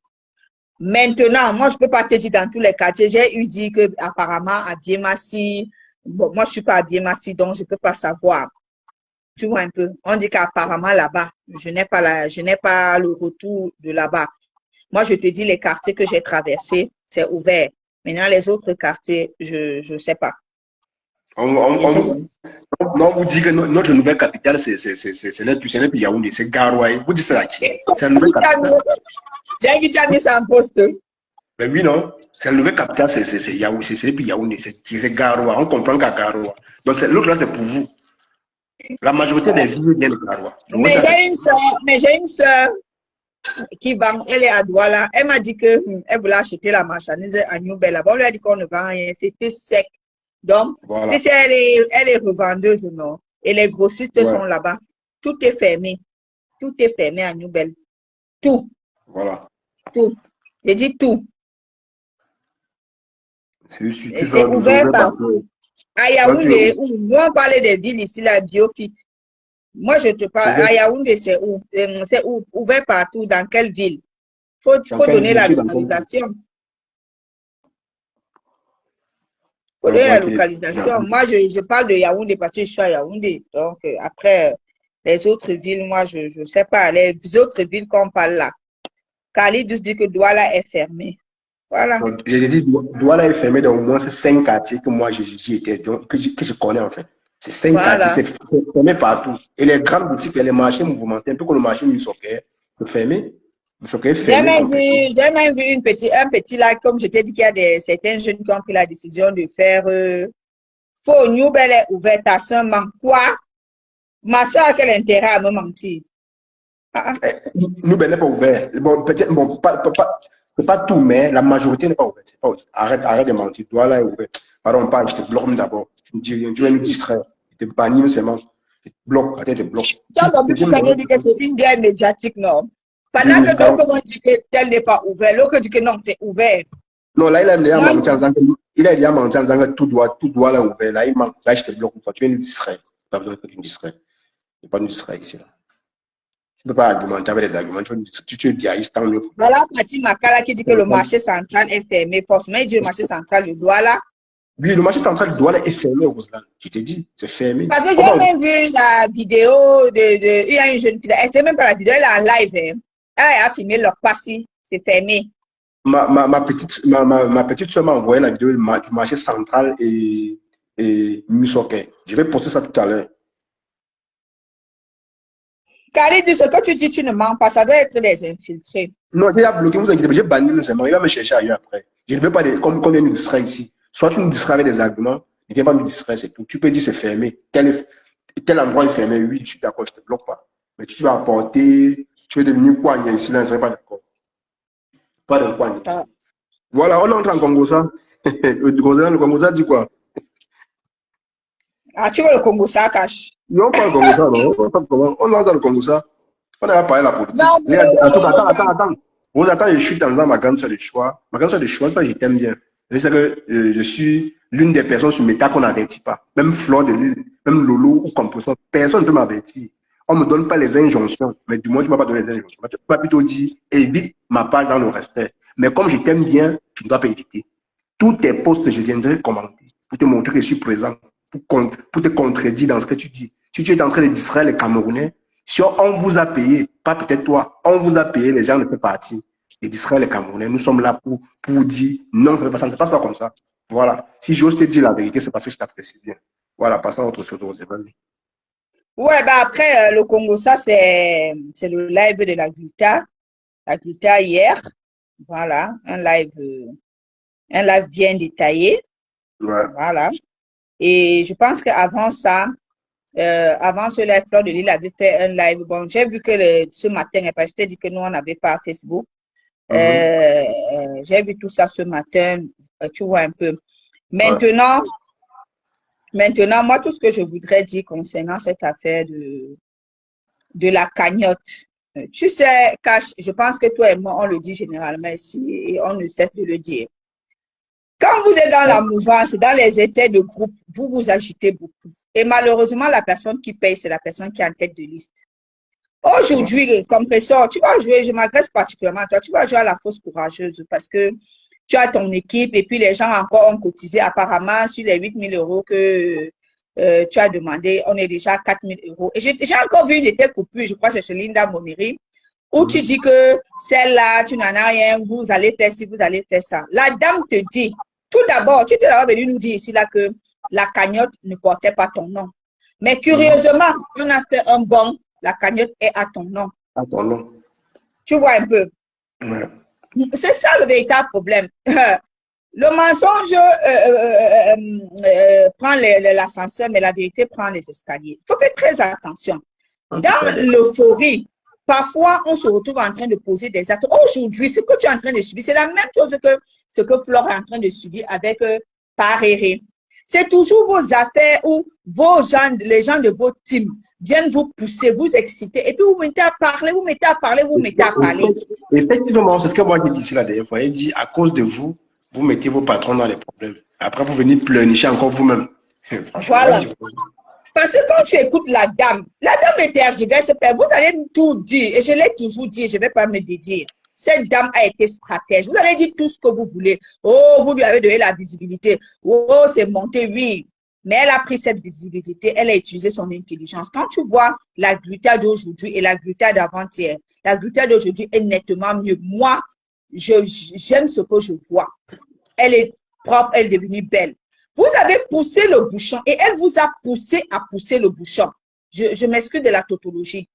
Maintenant, moi, je peux pas te dire dans tous les quartiers. J'ai eu dit que apparemment à Diemassi, bon, moi, je suis pas à Diemassi, donc je peux pas savoir. Tu vois un peu. On dit qu'apparemment là-bas, je n'ai pas le retour de là-bas. Moi, je te dis les quartiers que j'ai traversés, c'est ouvert. Maintenant, les autres quartiers, je sais pas. On, Les on, autres. on- non, on vous dit que notre nouvelle capitale, ce n'est plus Yaoundé, c'est Garoua. Vous dites ça à qui? C'est la nouvelle capitale. J'ai vu Tchami sans poste. Mais oui, non. C'est la nouvelle capitale, c'est Yaoundé, c'est plus Yaoundé, c'est Garoua. On comprend qu'à Garoua. Donc, l'autre là, c'est pour vous. La majorité des villes viennent de Garoua. Donc, moi, Mais ça, c'est j'ai une sœur qui vend, elle est à Douala. Elle m'a dit que elle voulait acheter la marchandise à New Bella. Bon, on lui a dit qu'on ne vend rien. C'était sec. Donc, voilà. puisque elle est revendeuse, non? Et les grossistes Ouais, sont là-bas. Tout est fermé. Tout est fermé à New Bella. Tout, voilà. tout. J'ai dit tout. Et Tu c'est sors, ouvert ouvert partout. partout. À Toi, tu es Yaoundé, où nous on parlait des villes ici, la Biofit. Moi, je te parle, ouvert à Yaoundé, c'est où? C'est ouvert partout. Dans quelle ville? dans Faut quelle donner ville? la Tu es dans quelle ville? localisation. Faut On donner voit la qu'il est dans localisation. Moi, je parle de Yaoundé parce que je suis à Yaoundé. Donc, après, les autres villes, moi, je ne sais pas. Les autres villes qu'on parle là. Khalid dit que Douala est fermé. Voilà. donc, j'ai dit, Douala est fermé dans au moins ces 5 quartiers que moi j'y étais, donc, que je connais en fait. C'est 5 quartiers, Voilà. c'est fermé partout. Et les grandes boutiques, et les marchés mouvementés, un peu comme le marché Musoké, c'est fermé. Musoké est fermé complètement. J'ai même vu un petit là, comme je t'ai dit qu'il y a certains jeunes qui ont pris la décision de faire faux New Belle est ouverte à Saint-Manque. Quoi? Ma soeur a quel intérêt à me mentir? Ah, ah. Nous, ben, n'est pas ouvert. Bon, peut-être, bon, c'est pas tout, mais la majorité n'est pas ouverte. C'est pas ouvert. Arrête de mentir. Douala est ouvert. Pardon, pas, je te bloque d'abord. Tu dis rien, tu vas nous distraire. Je te bannis seulement. Je te bloque, peut-être je te bloque. Tu as compris Deuxième pourquoi chose, j'ai dit que c'est une guerre médiatique, non? Pendant oui, que d'autres vont dire que tel n'est pas ouvert, l'autre dit que non, c'est ouvert. non, là, il a déjà Moi, menti en disant que, il a déjà menti en disant que tout doit là ouvert. Là, il ment. Là, je te bloque une fois. Tu viens nous distraire. Pas besoin que tu nous distraies. Il ne pas nous distraire ici, là. Tu ne peux pas argumenter avec des arguments. Tu es diariste, tant mieux. voilà Pati Makala qui dit que le marché central est fermé. Forcément, il dit le marché central, le doigt là. Oui, le marché central de Douala est fermé, Roselyne. Je t'ai dit, c'est fermé. Parce que j'ai Comment? même vu la vidéo il y a une jeune fille, elle sait même pas la vidéo, elle est en live. Hein. Elle a filmé leur passé, c'est fermé. Ma petite soeur m'a envoyé la vidéo du marché central et Musoké. Je vais poster ça tout à l'heure. Khalid dit ce que tu dis, tu ne mens pas, ça doit être des infiltrés. Non, j'ai bloqué, vous inquiétez pas, j'ai banni le seulement. Il va me chercher ailleurs après. Je ne veux pas, comme on vient nous distraire ici. Soit tu nous distrais avec des arguments, ne viens pas nous distraire, c'est tout. Tu peux dire c'est fermé. Tel endroit est fermé, oui, je suis d'accord, je ne te bloque pas. Mais tu vas apporter, tu veux devenir quoi, il y a ici, là, je ne serai pas d'accord. pas d'un coin. Voilà, on entre en Congo-Ça. Le Congo-Ça dit quoi? Ah, tu veux le Congo-Ça, cache? Non, pas le Congo-Ça, non. On lance dans le Congo-Ça. On n'a pas parlé de la politique. Non, Attends. Vous attendez, je suis dans ma grande soeur de choix. Ma grande soeur de choix, ça, je t'aime bien. Je sais que je suis l'une des personnes sur Meta qu'on n'avertit pas. Même Flore de l'île, même Lolo ou Composo, personne ne peut m'avertir. On ne me donne pas les injonctions, mais du moins, tu ne m'as pas donné les injonctions. Tu m'as plutôt dit, évite ma page dans le respect. Mais comme je t'aime bien, tu ne dois pas éviter. Tous tes posts, je viendrai commenter pour te montrer que je suis présent, pour te contredire dans ce que tu dis. Si tu es en train de distraire les Camerounais, si on vous a payé, pas peut-être toi, on vous a payé, les gens de cette partie, et distraire les Camerounais, nous sommes là pour vous dire non, ça ne se passe pas comme ça. Voilà. Si j'ose te dire la vérité, c'est parce que je t'apprécie bien. Voilà, passons à autre chose. Ouais, bah après, le Congo, ça, c'est le live de la Gluta hier. Voilà, un live bien détaillé. Ouais. Voilà. Et je pense qu'avant ça, avant ce live, Fleur de Lille avait fait un live. Bon, j'ai vu que ce matin, parce que je t'ai dit que nous, on n'avait pas Facebook. J'ai vu tout ça ce matin, tu vois un peu. Maintenant, moi, tout ce que je voudrais dire concernant cette affaire de la cagnotte, tu sais, Cash, je pense que toi et moi, on le dit généralement ici et on ne cesse de le dire. Quand vous êtes dans la mouvance, dans les effets de groupe, vous vous agitez beaucoup. Et malheureusement, la personne qui paye, c'est la personne qui est en tête de liste. Aujourd'hui, Compressor, tu vas jouer, je m'adresse particulièrement à toi, tu vas jouer à la fausse courageuse parce que tu as ton équipe et puis les gens encore ont cotisé apparemment sur les 8 000 € que tu as demandé, on est déjà à 4 000 €. Et j'ai encore vu une était coupure, je crois que c'est chez Linda Moneri, où tu dis que celle-là, tu n'en as rien, vous allez faire ci, vous allez faire ça. La dame te dit, tout d'abord, tu t'es d'abord venu nous dire ici là que la cagnotte ne portait pas ton nom. Mais curieusement, on a fait un bon, la cagnotte est à ton nom. À ton nom. Tu vois un peu. Ouais. C'est ça le véritable problème. Le mensonge prend l'ascenseur, mais la vérité prend les escaliers. Il faut faire très attention. Dans l'euphorie, parfois, on se retrouve en train de poser des actes. Aujourd'hui, ce que tu es en train de subir, c'est la même chose que ce que Flore est en train de subir avec Paréré. C'est toujours vos affaires où vos gens, les gens de votre team viennent vous pousser, vous exciter, et puis vous mettez à parler, vous mettez à parler. Effectivement, c'est ce que moi j'ai dit ici la dernière fois. Il dit, à cause de vous, vous mettez vos patrons dans les problèmes. Après, vous venez pleurnicher encore vous-même. Voilà. Parce que quand tu écoutes la dame est tergiverse, vous allez tout dire, et je l'ai toujours dit, je ne vais pas me dédire. Cette dame a été stratège. Vous allez dire tout ce que vous voulez. Oh, vous lui avez donné la visibilité. Oh, c'est monté, oui. Mais elle a pris cette visibilité, elle a utilisé son intelligence. Quand tu vois la Gluta d'aujourd'hui et la Gluta d'avant-hier, la Gluta d'aujourd'hui est nettement mieux. Moi, j'aime ce que je vois. Elle est propre, elle est devenue belle. Vous avez poussé le bouchon et elle vous a poussé à pousser le bouchon. Je m'excuse de la tautologie.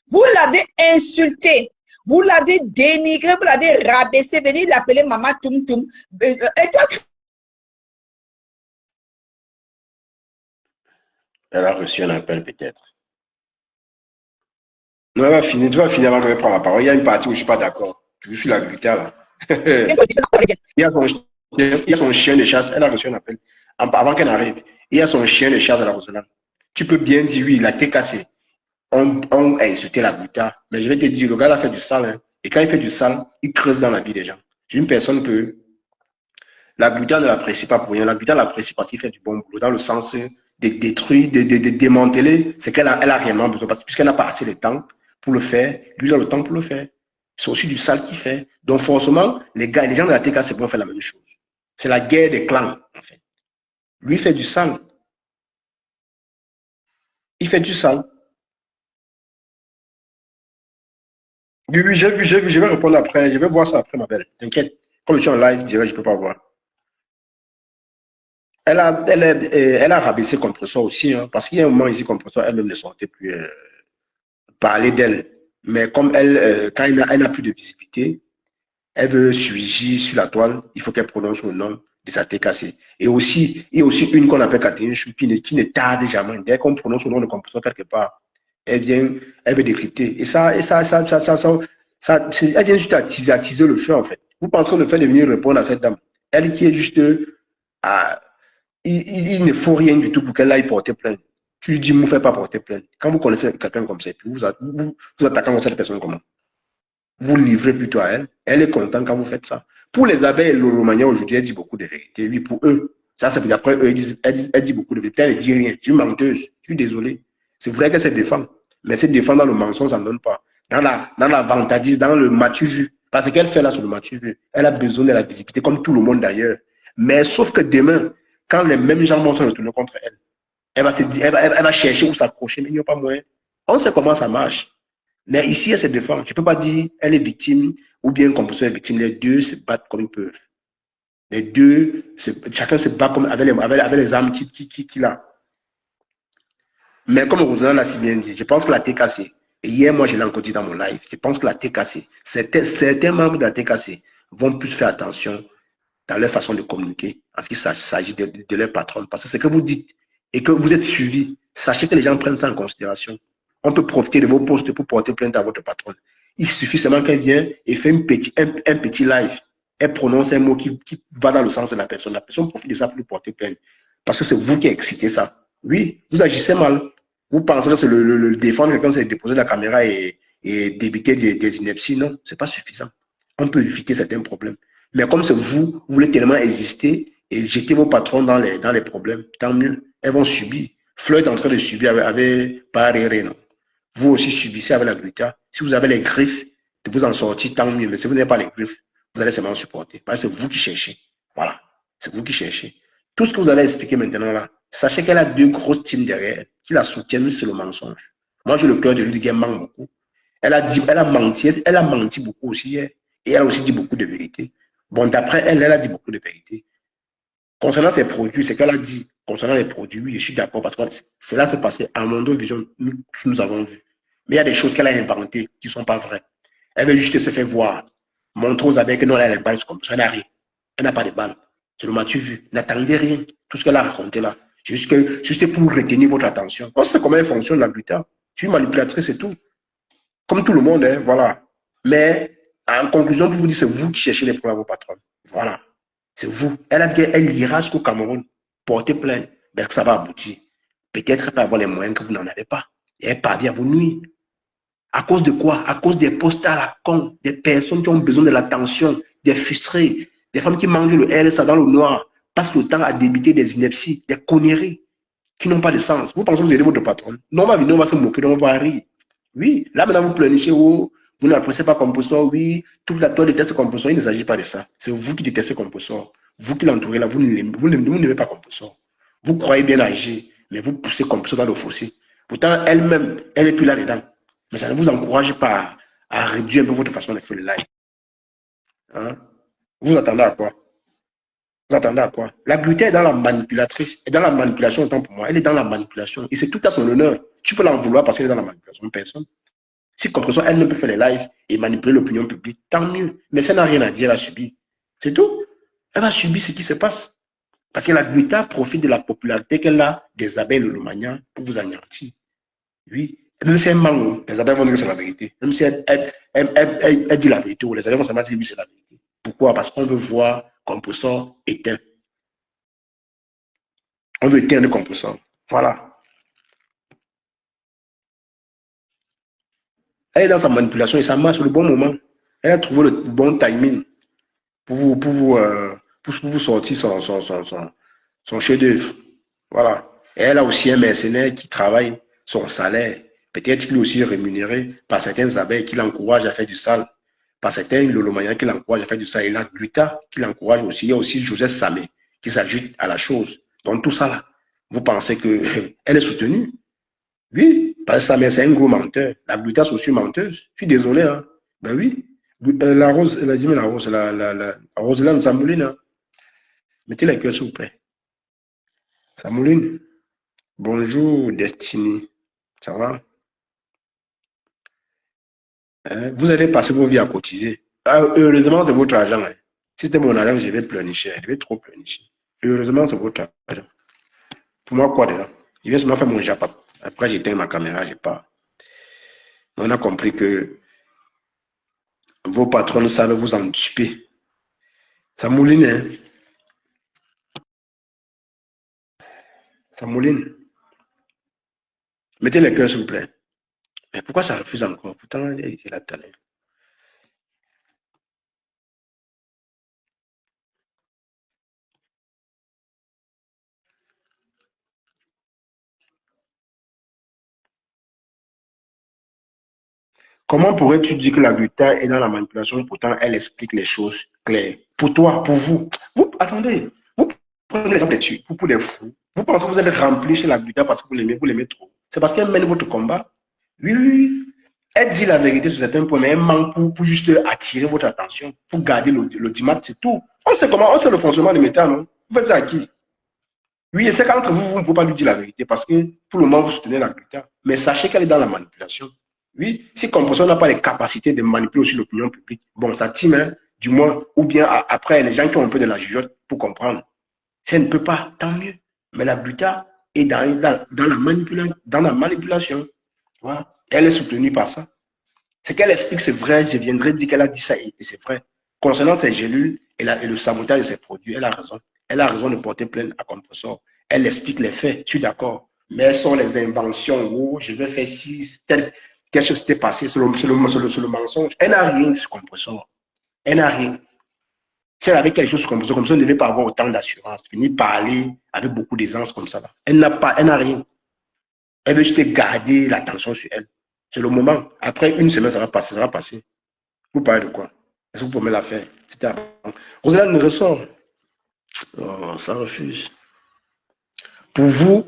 Vous l'avez insulté. Vous l'avez dénigré, vous l'avez rabaissé, venez l'appeler Maman Toum Toum. Et toi, elle a reçu un appel peut-être. Non, tu vas finir avant de reprendre la parole. Il y a une partie où je ne suis pas d'accord. Je suis l'agriculteur là. Il y a son chien de chasse, elle a reçu un appel. Avant qu'elle arrive, il y a son chien de chasse à la Rosalane. Tu peux bien dire oui, il a été cassé. On a insulté la guitare. Mais je vais te dire, le gars a fait du sale. Hein. Et quand il fait du sale, il creuse dans la vie des gens. C'est une personne que la guitare ne l'apprécie pas pour rien. La guitare l'apprécie parce qu'il fait du bon boulot. Dans le sens de détruire, de démanteler, c'est qu'elle a réellement besoin. Puisqu'elle n'a pas assez de temps pour le faire, lui il a le temps pour le faire. C'est aussi du sale qu'il fait. Donc forcément, les gens de la TK, c'est pour faire la même chose. C'est la guerre des clans, en fait. Lui fait du sale. Il fait du sale. Oui, j'ai vu, je vais répondre après, je vais voir ça après, ma belle. T'inquiète. Comme je suis en live, je ne peux pas voir. Elle a rabaissé Compressor aussi, hein, parce qu'il y a un moment ici, Compressor, elle-même ne sortait plus parler d'elle. Mais comme elle, quand elle n'a plus de visibilité, elle veut surgir sur la toile, il faut qu'elle prononce le nom de sa TKC. Et aussi, il y a aussi une qu'on appelle Catherine Chou qui ne tarde jamais. Dès qu'on prononce le nom de Compressor quelque part, elle veut décrypter. Et ça Elle vient juste attiser le feu, en fait. Vous pensez qu'on le fait de venir répondre à cette dame. Elle qui est juste... il ne faut rien du tout pour qu'elle aille porter plainte. Tu lui dis, ne me fais pas porter plainte. Quand vous connaissez quelqu'un comme ça, et puis vous attaquez contre cette personne comment? Vous livrez plutôt à elle. Elle est contente quand vous faites ça. Pour les abeilles et l'Oromania aujourd'hui, elle dit beaucoup de vérité. Oui, pour eux. Ça, c'est après eux, elle dit beaucoup de vérité. Elle ne dit rien. Tu es menteuse. Je suis désolé. C'est vrai qu'elle se défend. Mais se défend dans le mensonge, ça ne donne pas. Dans la vantardise, dans le matu vu. Parce qu'elle fait là sur le matu vu. Elle a besoin de la visibilité, comme tout le monde d'ailleurs. Mais sauf que demain, quand les mêmes gens vont se retourner contre elle, elle va chercher où s'accrocher, mais il n'y a pas moyen. On sait comment ça marche. Mais ici, elle se défend. Je ne peux pas dire elle est victime ou bien composition est victime. Les deux se battent comme ils peuvent. Les deux, chacun se bat comme avec les armes qu'il a. Mais comme Rosanna l'a si bien dit, je pense que la TKC, et hier, moi, je l'ai encore dit dans mon live, je pense que la TKC, certains membres de la TKC vont plus faire attention dans leur façon de communiquer en ce qu'il s'agit de leur patron. Parce que ce que vous dites et que vous êtes suivi, sachez que les gens prennent ça en considération. On peut profiter de vos postes pour porter plainte à votre patron. Il suffit seulement qu'elle vienne et fait un petit live. Elle prononce un mot qui va dans le sens de la personne. La personne profite de ça pour lui porter plainte. Parce que c'est vous qui excitez ça. Oui, vous agissez mal. Vous pensez que c'est le défendre quelqu'un, c'est déposer la caméra et débiter des inepties. Non, ce n'est pas suffisant. On peut éviter certains problèmes. Mais comme c'est vous voulez tellement exister et jeter vos patrons dans les problèmes, tant mieux. Elles vont subir. Floyd est en train de subir avec Paréré, non? Vous aussi subissez avec la gluta. Si vous avez les griffes de vous en sortir, tant mieux. Mais si vous n'avez pas les griffes, vous allez seulement supporter. Parce que c'est vous qui cherchez. Voilà. C'est vous qui cherchez. Tout ce que vous allez expliquer maintenant là, sachez qu'elle a deux grosses teams derrière elle qui la soutiennent sur le mensonge. Moi, j'ai le cœur de lui qui ment beaucoup. Elle a menti beaucoup aussi hier. Et elle a aussi dit beaucoup de vérité. Bon, d'après elle, elle a dit beaucoup de vérité. Concernant ses produits, c'est qu'elle a dit, concernant les produits, oui, je suis d'accord, parce que cela s'est passé à Mondo Vision, nous avons vu. Mais il y a des choses qu'elle a inventées qui ne sont pas vraies. Elle veut juste se faire voir, montrer aux abeilles que non, elle a les balles comme ça, elle n'a rien. Elle n'a pas de balles. C'est le m'as-tu vu. N'attendez rien. Tout ce qu'elle a raconté là. Juste pour retenir votre attention. On sait comment elle fonctionne, la gluta. Tu es manipulatrice, c'est tout. Comme tout le monde, hein, voilà. Mais en conclusion, pour vous dire, c'est vous qui cherchez les problèmes à vos patrons. Voilà. C'est vous. Elle a dit qu'elle ira jusqu'au Cameroun, porter plainte, mais que ça va aboutir. Peut-être qu'elle peut avoir les moyens que vous n'en avez pas. Et elle parvient à vous nuire. À cause de quoi? À cause des postes à la con, des personnes qui ont besoin de l'attention, des frustrés, des femmes qui mangent le RSA dans le noir, passent le temps à débiter des inepties, des conneries qui n'ont pas de sens. Vous pensez que vous aidez votre patron? Non, on va se moquer, on va rire. Oui, là maintenant vous pleurnichez, oh, vous n'appréciez pas Compostor, oui, toute la toile déteste Compostor, il ne s'agit pas de ça. C'est vous qui détestez Compostor. Vous qui l'entourez là, vous n'aimez pas Compostor. Vous croyez bien agir, mais vous poussez Compostor dans le fossé. Pourtant, elle-même, elle n'est plus là-dedans. Mais ça ne vous encourage pas à réduire un peu votre façon de faire le live. Hein? Vous attendez à quoi? Vous attendez à quoi? La gluten est dans la manipulatrice, est dans la manipulation autant pour moi. Elle est dans la manipulation. Et c'est tout à son honneur. Tu peux l'en vouloir parce qu'elle est dans la manipulation. Personne. Si comme ça, elle ne peut faire les lives et manipuler l'opinion publique, tant mieux. Mais ça n'a rien à dire, elle a subi. C'est tout. Elle va subir ce qui se passe. Parce que la gluten profite de la popularité qu'elle a des abeilles de l'Omania pour vous anéantir. Oui. Même si elle ment, les abeilles vont dire que c'est la vérité. Même si elle dit la vérité, les abeilles vont seulement dire que oui, c'est la vérité. Pourquoi? Parce qu'on veut voir Compostor éteint. On veut éteindre Compostor. Voilà. Elle est dans sa manipulation et ça marche au bon moment. Elle a trouvé le bon timing pour vous sortir son chef-d'œuvre. Voilà. Et elle a aussi un mercenaire qui travaille son salaire. Peut-être qu'il est aussi rémunéré par certains abeilles qui l'encouragent à faire du sale, par certains lolomayens qui l'encouragent à faire du sale. Et la gluta qui l'encourage aussi. Il y a aussi Joseph Samé qui s'ajoute à la chose. Donc tout ça là, vous pensez qu'elle est soutenue? Oui, parce que Samé, c'est un gros menteur. La gluta, c'est aussi menteuse. Je suis désolé. Hein. Ben oui. La rose, la Roselane Samouline. Hein. Mettez les cœurs, s'il vous plaît. Samouline. Bonjour, Destiny. Ça va? Hein? Vous allez passer vos vies à cotiser. Ah, heureusement, c'est votre argent. Hein. Si c'était mon argent, je vais pleurnicher. Je vais trop pleurnicher. Heureusement, c'est votre argent. Pour moi, quoi dedans? Je vais seulement faire mon japap. Après, j'éteins ma caméra, je pars. On a compris que Vos patrons savent vous en duper. Ça mouline, hein? Ça mouline. Mettez les cœurs, s'il vous plaît. Mais pourquoi ça refuse encore? Pourtant, il était là tout à l'heure. Comment pourrais-tu dire que la gluten est dans la manipulation, pourtant elle explique les choses claires? Pour toi, pour vous. Vous, attendez, vous prenez l'exemple des Turcs, vous les fous. Vous pensez que vous êtes rempli chez la gluten parce que vous l'aimez trop. C'est parce qu'elle mène votre combat. Oui, oui, oui. Elle dit la vérité sur certains points, mais elle manque pour juste attirer votre attention, pour garder l'audimat, c'est tout. On sait comment, on sait le fonctionnement des méta, non? Vous faites ça à qui? Oui, et c'est qu'entre vous, vous ne pouvez pas lui dire la vérité parce que pour le moment, vous soutenez la gluten. Mais sachez qu'elle est dans la manipulation. Oui, si Compression n'a pas les capacités de manipuler aussi l'opinion publique, bon, ça tient, hein, du moins, ou bien après, les gens qui ont un peu de la jugeote pour comprendre. Si elle ne peut pas, tant mieux. Mais la gluten est dans la manipulation. Voilà. Elle est soutenue par ça. Ce qu'elle explique, c'est vrai, je viendrai dire qu'elle a dit ça et c'est vrai. Concernant ses gélules et le sabotage de ses produits, elle a raison. Elle a raison de porter plainte à Compressor. Elle explique les faits, je suis d'accord. Mais elles sont les inventions. Oh, je vais faire ci, quelque chose s'était passé, c'est le mensonge. Elle n'a rien sur Compressor. Elle n'a rien. Si elle avait quelque chose sur Compressor, comme ça, elle ne devait pas avoir autant d'assurance. Venir parler avec beaucoup d'aisance comme ça. Là. Elle n'a rien. Elle veut juste garder l'attention sur elle. C'est le moment. Après une semaine, ça va passer. Ça va passer. Vous parlez de quoi? Est-ce que vous pouvez me la faire? C'était avant. Rosella ne ressort. Oh, ça refuse. Pour vous,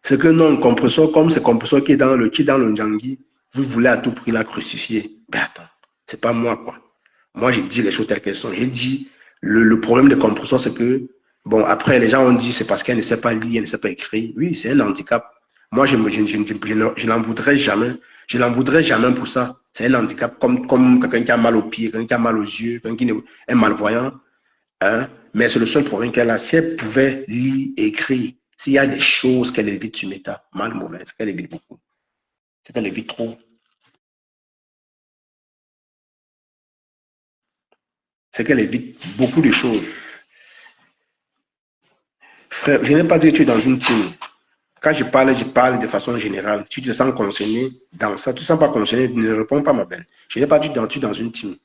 c'est que non, compresseur, comme c'est compresseur qui est dans le Njangui, vous voulez à tout prix la crucifier. Ben attends, c'est pas moi, quoi. Moi, j'ai dit les choses telles qu'elles sont. J'ai dit, le problème des compresseurs, c'est que, bon, après, les gens ont dit, c'est parce qu'elle ne sait pas lire, elle ne sait pas écrire. Oui, c'est un handicap. Moi, je n'en voudrais jamais. Je n'en voudrais jamais pour ça. C'est un handicap, comme quelqu'un qui a mal aux pieds, quelqu'un qui a mal aux yeux, quelqu'un qui est malvoyant. Hein? Mais c'est le seul problème qu'elle a. Si elle pouvait lire et écrire, s'il y a des choses qu'elle évite sur Meta, mal mauvaise, qu'elle évite beaucoup. C'est qu'elle évite trop. C'est qu'elle évite beaucoup de choses. Frère, je n'ai pas dit que tu es dans une team. Quand je parle de façon générale. Si tu te sens concerné dans ça, tu ne te sens pas concerné, ne réponds pas, ma belle. Je n'ai pas dit que tu es dans une team.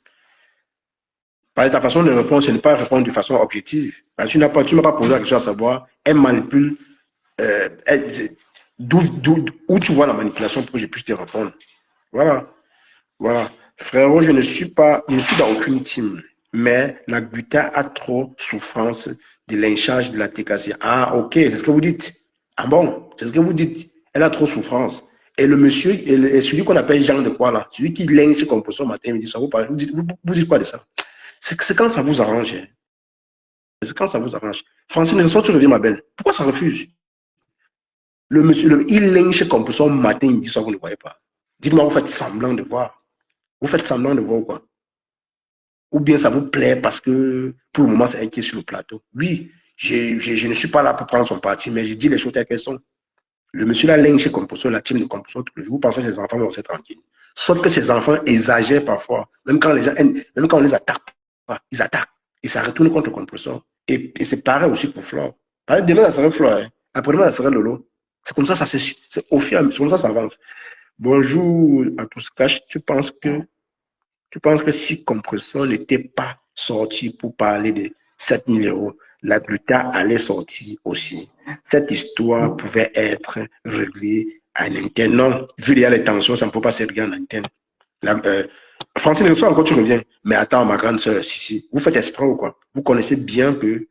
Par ta façon de répondre, ce n'est pas répondre de façon objective. Tu ne m'as pas posé la question à savoir, elle manipule, où tu vois la manipulation pour que je puisse te répondre. Voilà. Voilà. Frérot, je ne suis dans aucune team, mais la gluten a trop souffrance de lynchage de la TKC. Ah, ok, c'est ce que vous dites. Ah bon, c'est ce que vous dites. Elle a trop souffrance. Et le monsieur, et celui qu'on appelle Jean de quoi là, celui qui lynche comme pour son matin, il me dit ça, vous dites quoi de ça? C'est quand ça vous arrange. Hein. C'est quand ça vous arrange. Francine, tu reviens, ma belle. Pourquoi ça refuse? Le monsieur, il lynche comme pour son matin, il me dit ça, vous ne voyez pas. Dites-moi, vous faites semblant de voir. Vous faites semblant de voir quoi? Ou bien ça vous plaît parce que pour le moment, c'est elle qui est sur le plateau. Oui, je ne suis pas là pour prendre son parti, mais je dis les choses telles qu'elles sont. Le monsieur là, lynche Composo, la team de Composo, vous pensez que ses enfants vont être tranquilles. Sauf que ses enfants exagèrent parfois. Même quand on les attaque, ils attaquent. Et ça retourne contre Composo. Et c'est pareil aussi pour Flore. Par exemple, demain, ça serait Flore. Hein. Après-demain, ça serait Lolo. C'est comme ça, c'est au fur et à mesure, comme ça avance. Bonjour à tous. Cash, tu penses que si Compressor n'était pas sorti pour parler de 7 000 €, la gluten allait sortir aussi. Cette histoire pouvait être réglée à l'interne. Non, vu les tensions, ça ne peut pas se régler en interne. Francine, le soir encore tu reviens. Mais attends, ma grande soeur, si, vous faites exprès ou quoi? Vous connaissez bien que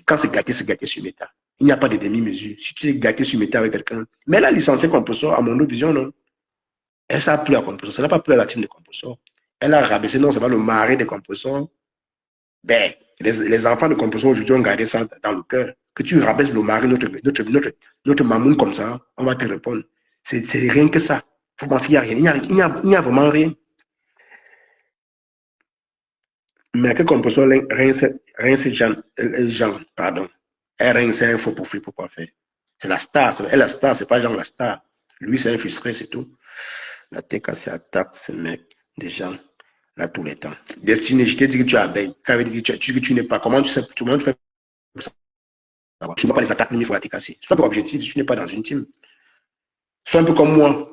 quand c'est gâté sur Meta. Il n'y a pas de demi-mesure. Si tu es gâté sur Meta avec quelqu'un, mais la licenciée Compressor, à mon vision, non. Elle s'est plu à Compressor. Ça n'a pas plu à la team de Compressor. Elle a rabaissé, non, c'est pas le mari de Compressor. Ben, les enfants de Compressor aujourd'hui ont gardé ça dans le cœur. Que tu rabaisses le mari, notre mamoun comme ça, on va te répondre. C'est rien que ça. Vous pensez qu'il n'y a rien. Il n'y a vraiment rien. Mais que Compressor rince Jean, pardon. Elle rince un faux profil pour quoi faire. C'est la star. Elle la star, c'est pas Jean la star. Lui, c'est un frustré, c'est tout. La TKC attaque ce mec, des gens. Là, tous les temps. Destiné, je t'ai dit que tu es abeille. Quand avait dit que tu n'es pas, comment tu sais, comment tu fais pour savoir? Tu ne vois pas les attaques, il faut la te casser. Sois pas objectif, tu n'es pas dans une team. Sois un peu comme moi.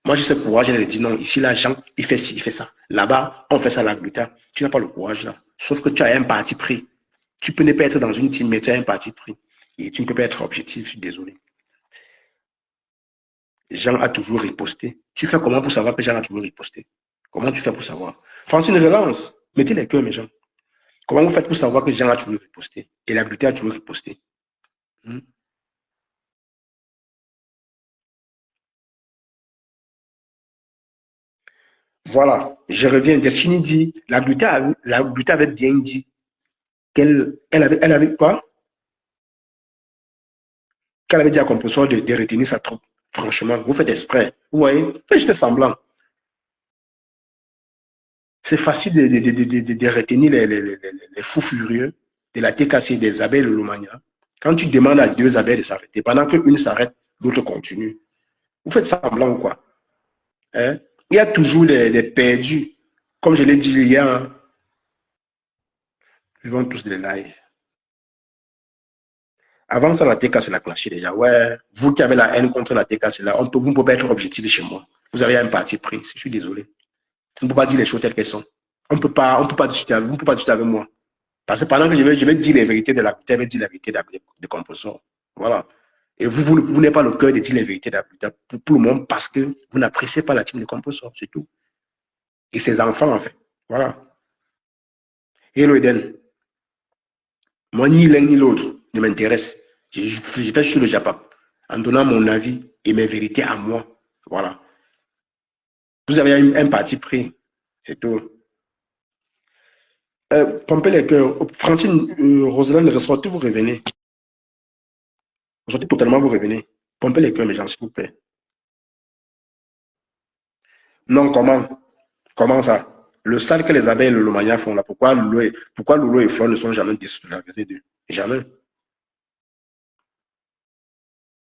Moi, j'ai ce courage, elle dit non, ici, là, Jean, il fait ci, il fait ça. Là-bas, on fait ça, là, Gluta. Tu n'as pas le courage, là. Sauf que tu as un parti pris. Tu peux ne pas être dans une team, mais tu as un parti pris. Et tu ne peux pas être objectif, je suis désolé. Jean a toujours riposté. Tu fais comment pour savoir que Jean a toujours riposté? Comment tu fais pour savoir? Francine relance. Mettez les cœurs, mes gens. Comment vous faites pour savoir que Jean a toujours riposté? Et la Gluta a toujours riposté. Hmm? Voilà, je reviens. Destiny dit, la Gluta avait bien dit elle avait quoi? Qu'elle avait dit à Composor de retenir sa troupe. Franchement, vous faites exprès. Vous voyez, faites juste semblant. C'est facile de retenir les fous furieux de la TKC des abeilles de Lomania. Quand tu demandes à deux abeilles de s'arrêter, pendant qu'une s'arrête, l'autre continue. Vous faites semblant ou quoi? Hein? Il y a toujours les perdus. Comme je l'ai dit hier, hein, ils vont tous les lives. Avant ça, la TK, l'a clashé déjà. Ouais, vous qui avez la haine contre la TK, là, vous ne pouvez pas être objectif chez moi. Vous avez un parti pris. Je suis désolé. On ne peut pas dire les choses telles qu'elles sont. On peut pas discuter avec vous, on ne peut pas discuter avec moi. Parce que pendant que je vais dire les vérités de la je vais dire la vérité de Composor. Voilà. Et vous n'avez pas le cœur de dire les vérités pour le monde parce que vous n'appréciez pas la team de Composor, c'est tout. Et ses enfants, en fait. Voilà. Hello Eden. Moi, ni l'un ni l'autre ne m'intéresse. Je fais sur le Japon en donnant mon avis et mes vérités à moi. Voilà. Vous avez un parti pris. C'est tout. Pompez les cœurs. Francine, Roselaine, ressortez, vous revenez. Ressortez totalement, vous revenez. Pompez les cœurs, mes gens, s'il vous plaît. Non, comment? Comment ça? Le sale que les abeilles et le Lomania font là, pourquoi Lolo et Flore ne sont jamais désolidarisés d'eux? Jamais.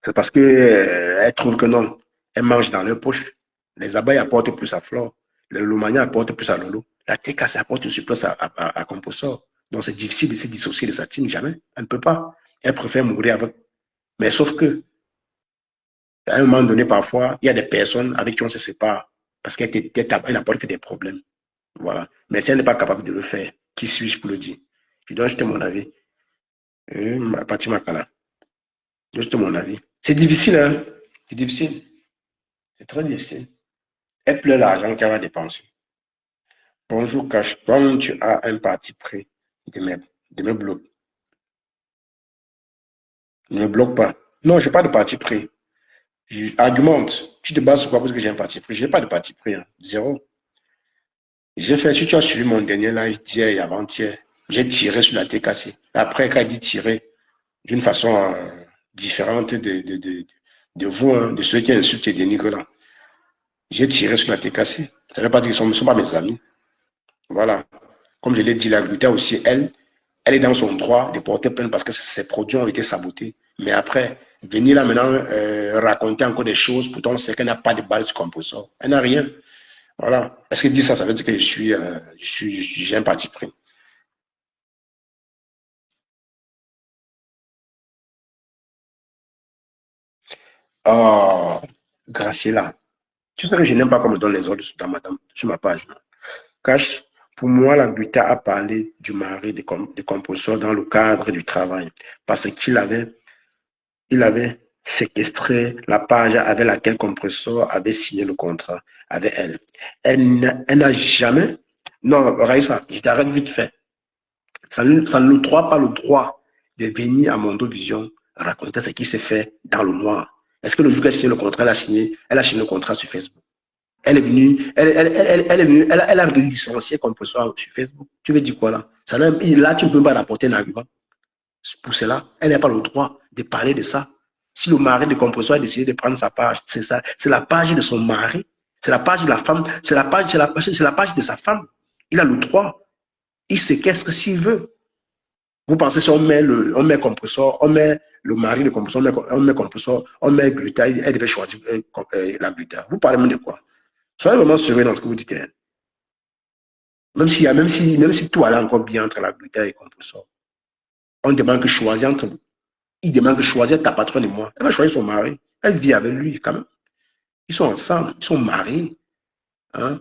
C'est parce qu'elles trouvent que non. Elles mangent dans leur poche. Les abeilles apportent plus à Flore. Le Lomania apporte plus à Lolo. La TKC apporte sur plus à Composor. Donc c'est difficile de se dissocier de sa team. Jamais. Elle ne peut pas. Elle préfère mourir avec. Mais sauf que, à un moment donné, parfois, il y a des personnes avec qui on se sépare parce qu'elle n'apporte que des problèmes. Voilà. Mais si elle n'est pas capable de le faire, qui suis-je pour le dire? Je dois jeter mon avis. Pati Makala. Je jeter mon avis. C'est difficile, hein? C'est difficile. C'est très difficile. Elle pleure l'argent qu'elle va dépenser. Bonjour, Cash. Toi, tu as un parti pris de me bloquer. Ne me bloque pas. Non, je n'ai pas de parti pris. Argumente. Tu te bases sur quoi parce que j'ai un parti pris? Je n'ai pas de parti pris. Hein. Zéro. J'ai fait, si tu as suivi mon dernier live d'hier et avant-hier, j'ai tiré sur la TKC. Après, quand il dit tirer d'une façon différente de vous, hein, de ceux qui insultent et dénigrent là, j'ai tiré sur la TKC. Ça ne veut pas dire qu'ils ne sont pas mes amis. Voilà. Comme je l'ai dit, la Gluta aussi, elle est dans son droit de porter plainte parce que ses produits ont été sabotés. Mais après, venir là maintenant raconter encore des choses, pourtant on sait qu'elle n'a pas de balle sur Composor. Elle n'a rien. Voilà. Est-ce qu'elle dit ça, ça veut dire que j'ai un parti pris. Oh, Graciela. Tu sais que je n'aime pas qu'on me donne les ordres sur ma page. Cash, pour moi, la Gluta a parlé du mari de Composor dans le cadre du travail parce il avait séquestré la page avec laquelle Composor avait signé le contrat avec elle. Elle n'a jamais. Non, Raïssa, je t'arrête vite fait. Ça ne l'octroie pas le droit de venir à Mondovision raconter ce qui s'est fait dans le noir. Est-ce que le jour qu'elle a signé le contrat, elle a signé le contrat sur Facebook? Elle est venue, elle est venue, elle a licencié Composor sur Facebook. Tu veux dire quoi là? Là, tu ne peux pas rapporter un argument. Pour cela, elle n'a pas le droit de parler de ça. Si le mari de Composor a décidé de prendre sa page, c'est ça, c'est la page de son mari, c'est la page de la femme, c'est la page de sa femme. Il a le droit. Il séquestre s'il veut. Vous pensez si on met Composor, on met le mari de Composor, on met Composor, on met Gluta, elle devait choisir la Gluta. Vous parlez même de quoi? Soyez vraiment sérieux dans ce que vous dites. Même si tout allait encore bien entre l'adultère et compulsor, on demande que choisir entre, il demande que choisir ta patronne et moi. Elle va choisir son mari. Elle vit avec lui quand même. Ils sont ensemble, ils sont mariés. Hein?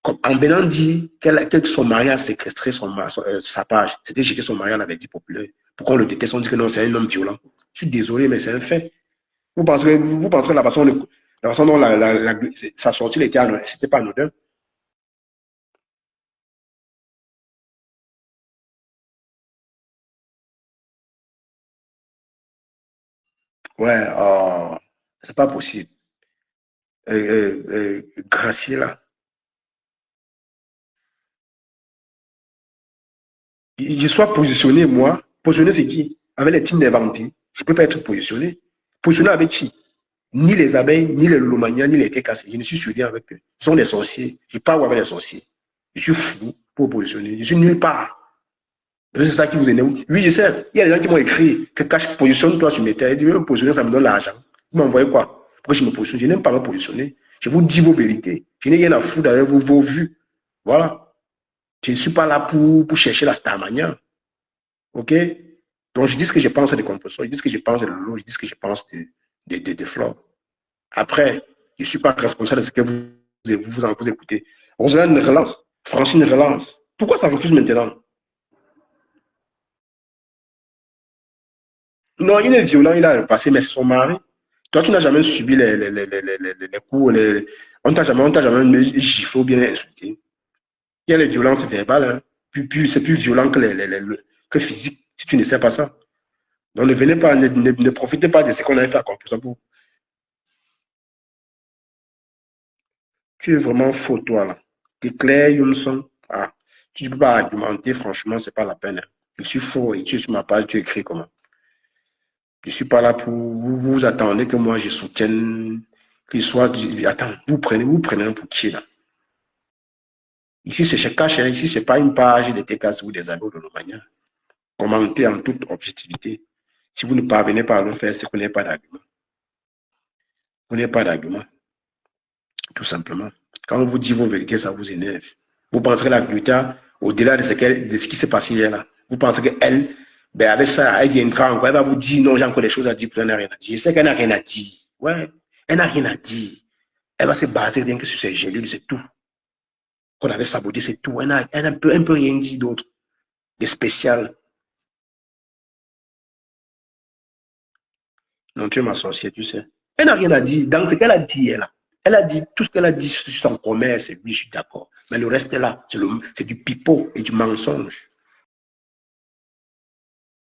Comme en venant dire que son mari a séquestré sa page, c'était que son mari en avait dit populaire. Pourquoi on le déteste? On dit que non, c'est un homme violent. Je suis désolé, mais c'est un fait. Vous pensez que la façon dont sa sortie c'était pas anodin? Ouais, c'est pas possible. Gracier là. Je sois positionné, moi. Positionné, c'est qui? Avec les teams des vampires. Je ne peux pas être positionné. Positionné avec qui? Ni les abeilles, ni les lomanias, ni les kékassés. Je ne suis soudé avec eux. Ce sont des sorciers. Je parle avec les sorciers. Je suis fou pour positionner. Je suis nulle part. C'est ça qui vous énerve. Oui, je sais. Il y a des gens qui m'ont écrit que quand je positionne-toi sur mes terres, ils disent, me positionner, ça me donne l'argent. Vous m'envoyez quoi? Pourquoi je me positionne? Je n'aime pas me positionner. Je vous dis vos vérités. Je n'ai rien à foutre avec vos vues. Voilà. Je ne suis pas là pour chercher la starmania. OK? Donc, je dis ce que je pense des composants, je dis ce que je pense de l'eau, je dis ce que je pense de flore. Après, je ne suis pas responsable de ce que vous écoutez. Rosalinde relance, Francine relance. Pourquoi ça refuse maintenant? Non, il est violent, il a passé, mais c'est son mari. Toi, tu n'as jamais subi les coups, on t'a jamais giflé ou bien insulté. Il y a les violences verbales, hein. C'est plus violent que physique, si tu ne sais pas ça. Donc, ne venez pas, ne profitez pas de ce qu'on a fait à conclusion pour. Tu es vraiment faux, toi, là. T'es clair, Youmson. Ah, tu ne peux pas argumenter, franchement, c'est pas la peine, hein. Je suis faux et tu es sur ma page, tu écris comment? Je ne suis pas là pour vous attendez que moi je soutienne qu'il soit. Attends, vous prenez un pour qui, là? Ici, c'est chez Cash, hein. Ici, c'est pas une page de TKS ou des amis de l'Omania. Commentez en toute objectivité. Si vous ne parvenez pas à le faire, c'est que vous n'avez pas d'argument. Vous n'avez pas d'argument, tout simplement. Quand on vous dit vos vérités, ça vous énerve. Vous pensez que la Glutta, au-delà de ce qui s'est passé hier là, vous pensez qu'elle, ben avec ça, elle viendra encore, elle va vous dire non, j'ai encore des choses à dire, elle n'a rien à dire. Je sais qu'elle n'a rien à dire. Ouais, elle n'a rien à dire. Elle va se baser rien que sur ses gélules, c'est tout. Qu'on avait saboté, c'est tout. Elle peut rien dire d'autre, de spécial. Non, tu es ma sorcière, tu sais. Elle n'a rien à dire. Dans ce qu'elle a dit, elle a dit tout ce qu'elle a dit sur son commerce, oui, je suis d'accord. Mais le reste là, c'est du pipeau et du mensonge.